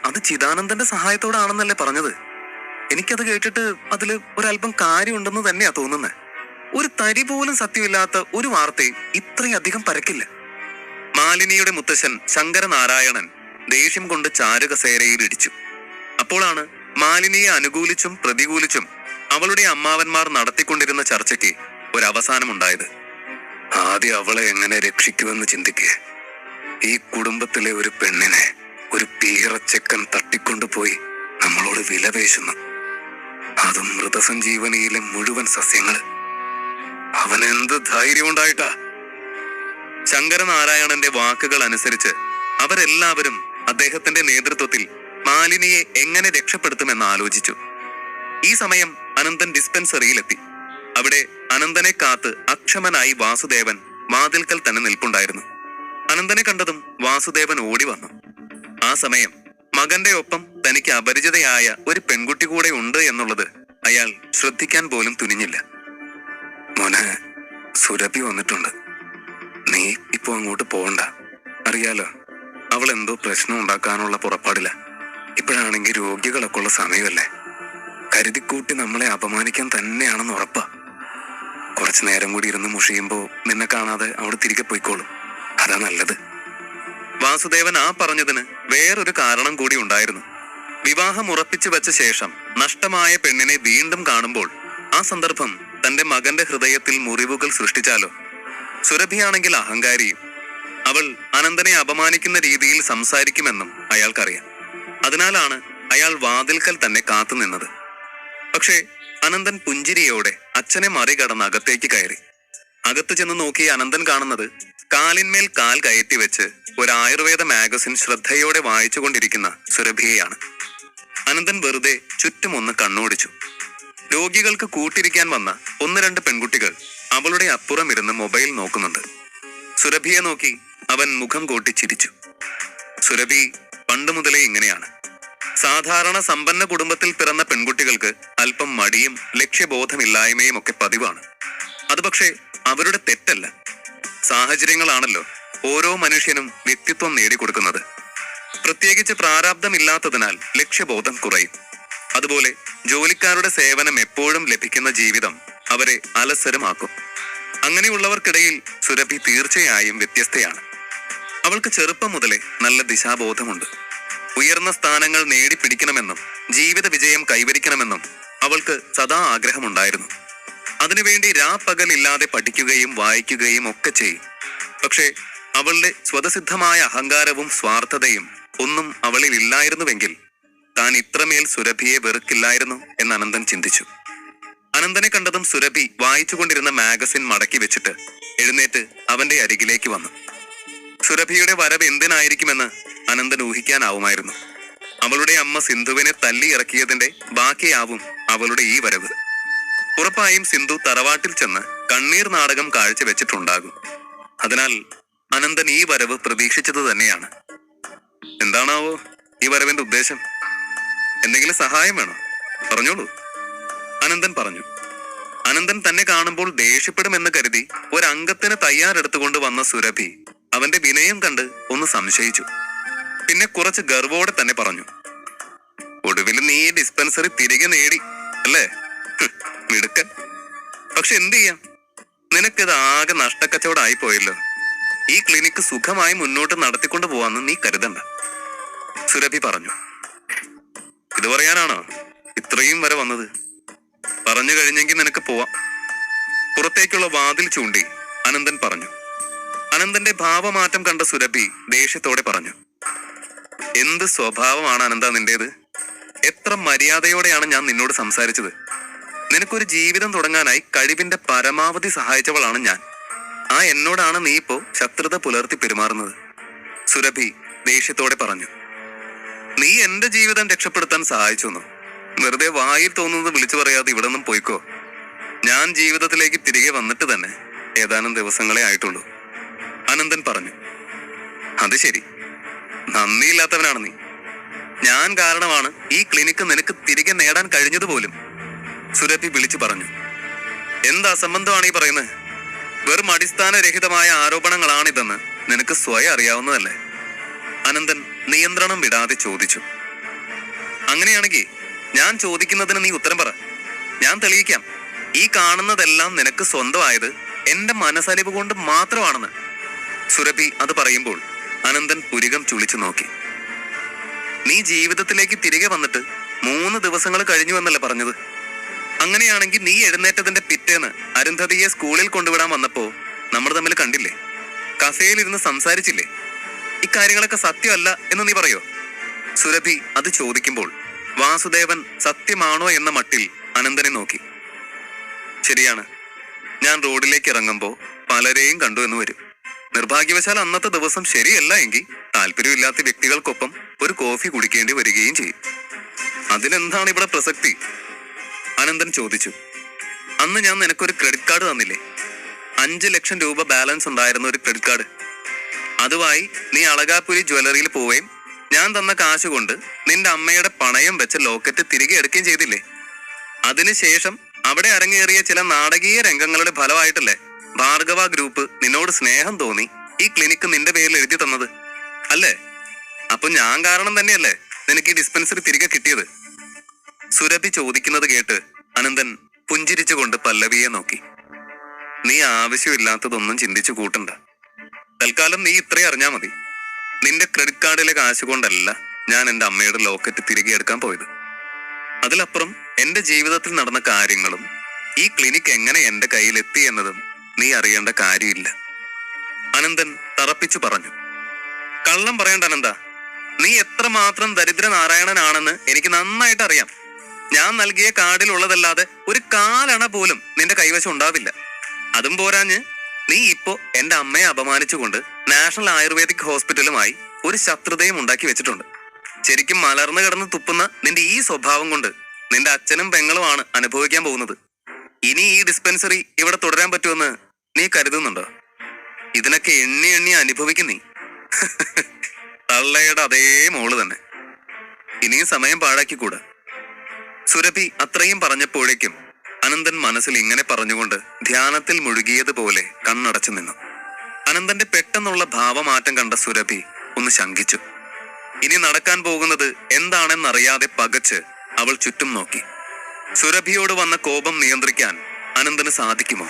അത് ചിദാനന്ദന്റെ സഹായത്തോടാണെന്നല്ലേ പറഞ്ഞത്. എനിക്കത് കേട്ടിട്ട് അതില് ഒരല്പം കാര്യമുണ്ടെന്ന് തന്നെയാ തോന്നുന്നത്. ഒരു തരി പോലും സത്യമില്ലാത്ത ഒരു വാർത്തയും ഇത്രയധികം പരക്കില്ല. മാലിനിയുടെ മുത്തശ്ശൻ ശങ്കരനാരായണൻ ദേഷ്യം കൊണ്ട് ചാരുകസേരയിൽ ഇടിച്ചു. അപ്പോഴാണ് മാലിനിയെ അനുകൂലിച്ചും പ്രതികൂലിച്ചും അവളുടെ അമ്മാവന്മാർ നടത്തിക്കൊണ്ടിരുന്ന ചർച്ചയ്ക്ക് ഒരവസാനമുണ്ടായത്. ആദ്യം അവളെ എങ്ങനെ രക്ഷിക്കുമെന്ന് ചിന്തിക്കുക. ഈ കുടുംബത്തിലെ ഒരു പെണ്ണിനെ ഒരു പീറച്ചെക്കൻ തട്ടിക്കൊണ്ടുപോയി നമ്മളോട് വിലപേശുന്നു. അതും മൃതസഞ്ജീവനിയിലെ മുഴുവൻ സസ്യങ്ങള്. അവനെന്ത് ധൈര്യം ഉണ്ടായിട്ടാ? ശങ്കരനാരായണന്റെ വാക്കുകൾ അനുസരിച്ച് അവരെല്ലാവരും അദ്ദേഹത്തിന്റെ നേതൃത്വത്തിൽ മാലിനിയെ എങ്ങനെ രക്ഷപ്പെടുത്തുമെന്ന് ആലോചിച്ചു. ഈ സമയം അനന്തൻ ഡിസ്പെൻസറിയിലെത്തി. അവിടെ അനന്തനെ കാത്ത് അക്ഷമനായി വാസുദേവൻ വാതിൽക്കൽ തന്നെ നിൽപ്പുണ്ടായിരുന്നു. അനന്തനെ കണ്ടതും വാസുദേവൻ ഓടി വന്നു. ആ സമയം മകന്റെ ഒപ്പം തനിക്ക് അപരിചിതയായ ഒരു പെൺകുട്ടി കൂടെ ഉണ്ട് എന്നുള്ളത് അയാൾ ശ്രദ്ധിക്കാൻ പോലും തുനിഞ്ഞില്ല. മോനെ, സുരഭി വന്നിട്ടുണ്ട്. നീ ഇപ്പൊ അങ്ങോട്ട് പോകണ്ട. അറിയാലോ, അവൾ എന്തോ പ്രശ്നം ഉണ്ടാക്കാനുള്ള പുറപ്പാടില്ല. ഇപ്പോഴാണെങ്കിൽ രോഗികളൊക്കെ ഉള്ള സമയമല്ലേ. കരുതിക്കൂട്ടി നമ്മളെ അപമാനിക്കാൻ തന്നെയാണെന്ന് ഉറപ്പാ. കുറച്ചു നേരം കൂടി ഇരുന്ന് മുഷിയുമ്പോ നിന്നെ കാണാതെ അവിടെ തിരികെ പോയിക്കോളും. അതാ നല്ലത്. വാസുദേവൻ ആ പറഞ്ഞതിന് വേറൊരു കാരണം കൂടി ഉണ്ടായിരുന്നു. വിവാഹം ഉറപ്പിച്ചു വെച്ച ശേഷം നഷ്ടമായ പെണ്ണിനെ വീണ്ടും കാണുമ്പോൾ ആ സന്ദർഭം തന്റെ മകന്റെ ഹൃദയത്തിൽ മുറിവുകൾ സൃഷ്ടിച്ചാലോ? സുരഭിയാണെങ്കിൽ അഹങ്കാരിയും. അവൾ അനന്തനെ അപമാനിക്കുന്ന രീതിയിൽ സംസാരിക്കുമെന്നും അയാൾക്കറിയാം. അതിനാലാണ് അയാൾ വാതിൽക്കൽ തന്നെ കാത്തുനിന്നത്. പക്ഷേ അനന്തൻ പുഞ്ചിരിയോടെ അച്ഛനെ മറികടന്ന് അകത്തേക്ക് കയറി. അകത്ത് ചെന്ന് നോക്കി അനന്തൻ കാണുന്നത് കാലിന്മേൽ കാൽ കയറ്റി വെച്ച് ഒരു ആയുർവേദ മാഗസിൻ ശ്രദ്ധയോടെ വായിച്ചുകൊണ്ടിരിക്കുന്ന സുരഭിയെയാണ്. അനന്തൻ വെറുതെ ചുറ്റുമൊന്ന് കണ്ണോടിച്ചു. രോഗികൾക്ക് കൂട്ടിരിക്കാൻ വന്ന 1-2 പെൺകുട്ടികൾ അവളുടെ അപ്പുറം ഇരുന്ന് മൊബൈൽ നോക്കുന്നുണ്ട്. സുരഭിയെ നോക്കി അവൻ മുഖം കൂട്ടി ചിരിച്ചു. സുരഭി പണ്ട് മുതലേ ഇങ്ങനെയാണ്. സാധാരണ സമ്പന്ന കുടുംബത്തിൽ പിറന്ന പെൺകുട്ടികൾക്ക് അല്പം മടിയും ലക്ഷ്യബോധമില്ലായ്മയും ഒക്കെ പതിവാണ്. അത് പക്ഷേ അവരുടെ തെറ്റല്ല. സാഹചര്യങ്ങളാണല്ലോ ഓരോ മനുഷ്യനും വ്യക്തിത്വം നേടിക്കൊടുക്കുന്നത്. പ്രത്യേകിച്ച് പ്രാരാബ്ധമില്ലാത്തതിനാൽ ലക്ഷ്യബോധം കുറയും. അതുപോലെ ജോലിക്കാരുടെ സേവനം എപ്പോഴും ലഭിക്കുന്ന ജീവിതം അവരെ അലസരമാക്കും. അങ്ങനെയുള്ളവർക്കിടയിൽ സുരഭി തീർച്ചയായും വ്യത്യസ്തയാണ്. അവൾക്ക് ചെറുപ്പം മുതലേ നല്ല ദിശാബോധമുണ്ട്. ഉയർന്ന സ്ഥാനങ്ങൾ നേടിപ്പിടിക്കണമെന്നും ജീവിത വിജയം കൈവരിക്കണമെന്നും അവൾക്ക് സദാ ആഗ്രഹമുണ്ടായിരുന്നു. അതിനുവേണ്ടി രാപ്പകലില്ലാതെ പഠിക്കുകയും വായിക്കുകയും ഒക്കെ ചെയ്യും. പക്ഷേ അവളുടെ സ്വതസിദ്ധമായ അഹങ്കാരവും സ്വാർത്ഥതയും ഒന്നും അവളിൽ ഇല്ലായിരുന്നുവെങ്കിൽ താൻ ഇത്രമേൽ സുരഭിയെ വെറുക്കില്ലായിരുന്നു എന്ന് അനന്തൻ ചിന്തിച്ചു. അനന്തനെ കണ്ടതും സുരഭി വായിച്ചുകൊണ്ടിരുന്ന മാഗസിൻ മടക്കി വെച്ചിട്ട് എഴുന്നേറ്റ് അവന്റെ അരികിലേക്ക് വന്നു. സുരഭിയുടെ വരവ് എന്തിനായിരിക്കുമെന്ന് അനന്തൻ ഊഹിക്കാനാവുമായിരുന്നു. അവളുടെ അമ്മ സിന്ധുവിനെ തല്ലി ഇറക്കിയതിന്റെ ബാക്കിയാവും അവളുടെ ഈ വരവ്. ഉറപ്പായും സിന്ധു തറവാട്ടിൽ ചെന്ന് കണ്ണീർ നാടകം കാഴ്ചവെച്ചിട്ടുണ്ടാകും. അതിനാൽ അനന്തൻ ഈ വരവ് പ്രതീക്ഷിച്ചത് തന്നെയാണ്. എന്താണാവോ ഈ വരവിന്റെ ഉദ്ദേശം? എന്തെങ്കിലും സഹായം വേണോ? പറഞ്ഞോളൂ, അനന്തൻ പറഞ്ഞു. അനന്തൻ തന്നെ കാണുമ്പോൾ ദേഷ്യപ്പെടുമെന്ന് കരുതി ഒരംഗത്തിന് തയ്യാറെടുത്തുകൊണ്ട് വന്ന സുരഭി അവന്റെ വിനയം കണ്ട് ഒന്ന് സംശയിച്ചു. പിന്നെ കുറച്ച് ഗർവോടെ തന്നെ പറഞ്ഞു, ഒടുവിൽ നീ ഈ ഡിസ്പെൻസറി തിരികെ നേടി അല്ലേ? മിടുക്കൻ. പക്ഷെ എന്ത് ചെയ്യാം, നിനക്കിത് ആകെ നഷ്ടക്കച്ചവടമായി പോയല്ലോ. ഈ ക്ലിനിക്ക് സുഖമായി മുന്നോട്ട് നടത്തിക്കൊണ്ട് പോവാന്ന് നീ കരുതണ്ട, സുരഭി പറഞ്ഞു. ഇത് പറയാനാണോ ഇത്രയും വരെ വന്നത്? പറഞ്ഞു കഴിഞ്ഞെങ്കിൽ നിനക്ക് പോവാം. പുറത്തേക്കുള്ള വാതിൽ ചൂണ്ടി അനന്തൻ പറഞ്ഞു. അനന്തന്റെ ഭാവമാറ്റം കണ്ട സുരഭി ദേഷ്യത്തോടെ പറഞ്ഞു, എന്ത് സ്വഭാവമാണ് അനന്ത നിന്റേത്? എത്ര മര്യാദയോടെയാണ് ഞാൻ നിന്നോട് സംസാരിച്ചത്. നിനക്കൊരു ജീവിതം തുടങ്ങാനായി കഴിവിന്റെ പരമാവധി സഹായിച്ചവളാണ് ഞാൻ. ആ എന്നോടാണ് നീ ഇപ്പോ ശത്രുത പുലർത്തി പെരുമാറുന്നത്, സുരഭി ദേഷ്യത്തോടെ പറഞ്ഞു. നീ എന്റെ ജീവിതം രക്ഷപ്പെടുത്താൻ സഹായിച്ചു. വെറുതെ വായിൽ തോന്നുന്നത് വിളിച്ചു പറയാതെ ഇവിടെ നിന്നും പോയിക്കോ. ഞാൻ ജീവിതത്തിലേക്ക് തിരികെ വന്നിട്ട് തന്നെ ഏതാനും ദിവസങ്ങളെ ആയിട്ടുള്ളൂ, അനന്തൻ പറഞ്ഞു. അത് ശരി, നന്ദിയില്ലാത്തവനാണ് നീ. ഞാൻ കാരണമാണ് ഈ ക്ലിനിക്ക് നിനക്ക് തിരികെ നേടാൻ കഴിഞ്ഞതുപോലും, സുരഭി വിളിച്ചു പറഞ്ഞു. എന്ത് അസംബന്ധമാണ് ഈ പറയുന്നത്? വെറും അടിസ്ഥാനരഹിതമായ ആരോപണങ്ങളാണിതെന്ന് നിനക്ക് സ്വയം അറിയാവുന്നതല്ലേ? അനന്തൻ നിയന്ത്രണം വിടാതെ ചോദിച്ചു. അങ്ങനെയാണെങ്കിൽ ഞാൻ ചോദിക്കുന്നതിന് നീ ഉത്തരം പറ. ഞാൻ തെളിയിക്കാം, ഈ കാണുന്നതെല്ലാം നിനക്ക് സ്വന്തമായത് എന്റെ മനസ്സലിവ് കൊണ്ട് മാത്രമാണെന്ന്. സുരഭി അത് പറയുമ്പോൾ അനന്തൻ പുരികം ചുളിച്ചു നോക്കി. നീ ജീവിതത്തിലേക്ക് തിരികെ വന്നിട്ട് 3 ദിവസങ്ങൾ കഴിഞ്ഞു എന്നല്ലേ പറഞ്ഞത്? അങ്ങനെയാണെങ്കിൽ നീ എഴുന്നേറ്റതിന്റെ പിറ്റേന്ന് അരുന്ധതിയെ സ്കൂളിൽ കൊണ്ടുവിടാൻ വന്നപ്പോ നമ്മൾ തമ്മിൽ കണ്ടില്ലേ? കഫേലിരുന്ന് സംസാരിച്ചില്ലേ? ഇക്കാര്യങ്ങളൊക്കെ സത്യമല്ല എന്ന് നീ പറയോ? സുരഭി അത് ചോദിക്കുമ്പോൾ വാസുദേവൻ സത്യമാണോ എന്ന മട്ടിൽ അനന്തനെ നോക്കി. ശരിയാണ്, ഞാൻ റോഡിലേക്ക് ഇറങ്ങുമ്പോ പലരെയും കണ്ടു എന്ന് വരും. നിർഭാഗ്യവശാൽ അന്നത്തെ ദിവസം ശരിയല്ല എങ്കിൽ താല്പര്യമില്ലാത്ത വ്യക്തികൾക്കൊപ്പം ഒരു കോഫി കുടിക്കേണ്ടി വരികയും ചെയ്യും. അതിനെന്താണ് ഇവിടെ പ്രസക്തി? അനന്തൻ ചോദിച്ചു. അന്ന് ഞാൻ നിനക്കൊരു ക്രെഡിറ്റ് കാർഡ് തന്നില്ലേ? 5 ലക്ഷം രൂപ ബാലൻസ് ഉണ്ടായിരുന്ന ഒരു ക്രെഡിറ്റ് കാർഡ്. അതുമായി നീ അളകാപുരി ജ്വല്ലറിയിൽ പോവുകയും ഞാൻ തന്ന കാശ് കൊണ്ട് നിന്റെ അമ്മയുടെ പണയം വെച്ച ലോക്കറ്റ് തിരികെ എടുക്കുകയും ചെയ്തില്ലേ? അതിനുശേഷം അവിടെ അരങ്ങേറിയ ചില നാടകീയ രംഗങ്ങളുടെ ഫലമായിട്ടല്ലേ ഭാർഗവ ഗ്രൂപ്പ് നിന്നോട് സ്നേഹം തോന്നി ഈ ക്ലിനിക്ക് നിന്റെ പേരിൽ എഴുതി തന്നത് അല്ലേ? അപ്പൊ ഞാൻ കാരണം തന്നെയല്ലേ നിനക്ക് ഈ ഡിസ്പെൻസറി തിരികെ കിട്ടിയത്? സുരഭി ചോദിക്കുന്നത് കേട്ട് അനന്തൻ പുഞ്ചിരിച്ചുകൊണ്ട് പല്ലവിയെ നോക്കി. നീ ആവശ്യമില്ലാത്തതൊന്നും ചിന്തിച്ചു കൂട്ടണ്ട. തൽക്കാലം നീ ഇത്രയും അറിഞ്ഞാ മതി. നിന്റെ ക്രെഡിറ്റ് കാർഡിലെ കാശ് കൊണ്ടല്ല ഞാൻ എന്റെ അമ്മയുടെ ലോക്കറ്റ് തിരികെ എടുക്കാൻ പോയത്. അതിലപ്പുറം എന്റെ ജീവിതത്തിൽ നടന്ന കാര്യങ്ങളും ഈ ക്ലിനിക്ക് എങ്ങനെ എന്റെ കയ്യിൽ എത്തി എന്നതും നീ അറിയേണ്ട കാര്യമില്ല. അനന്തൻ തറപ്പിച്ചു പറഞ്ഞു. കള്ളം പറയണ്ട അനന്ത. നീ എത്രമാത്രം ദരിദ്ര നാരായണനാണെന്ന് എനിക്ക് നന്നായിട്ട് അറിയാം. ഞാൻ നൽകിയ കാർഡിലുള്ളതല്ലാതെ ഒരു കാലണ പോലും നിന്റെ കൈവശം ഉണ്ടാവില്ല. അതും പോരാഞ്ഞ് നീ ഇപ്പോ എന്റെ അമ്മയെ അപമാനിച്ചുകൊണ്ട് നാഷണൽ ആയുർവേദിക് ഹോസ്പിറ്റലുമായി ഒരു ശത്രുതയും ഉണ്ടാക്കി വെച്ചിട്ടുണ്ട്. ശരിക്കും മലർന്നു കിടന്ന് തുപ്പുന്ന നിന്റെ ഈ സ്വഭാവം കൊണ്ട് നിന്റെ അച്ഛനും പെങ്ങളുമാണ് അനുഭവിക്കാൻ പോകുന്നത്. ഇനി ഈ ഡിസ്പെൻസറി ഇവിടെ തുടരാൻ പറ്റുമെന്ന് നീ കരുതുന്നുണ്ടോ? ഇതിനൊക്കെ എണ്ണി എണ്ണി അനുഭവിക്കും നീ. തള്ളയുടെ അതേ മോള് തന്നെ. ഇനിയും സമയം പാഴാക്കിക്കൂടാ. സുരഭി അത്രയും പറഞ്ഞപ്പോഴേക്കും അനന്തൻ മനസ്സിൽ ഇങ്ങനെ പറഞ്ഞുകൊണ്ട് ധ്യാനത്തിൽ മുഴുകിയതുപോലെ കണ്ണടച്ചു നിന്നു. അനന്തന്റെ പെട്ടെന്നുള്ള ഭാവമാറ്റം കണ്ട സുരഭി ഒന്ന് ശങ്കിച്ചു. ഇനി നടക്കാൻ പോകുന്നത് എന്താണെന്നറിയാതെ പകച്ച് അവൾ ചുറ്റും നോക്കി. സുരഭിയോട് വന്ന കോപം നിയന്ത്രിക്കാൻ അനന്തന് സാധിക്കുമോ?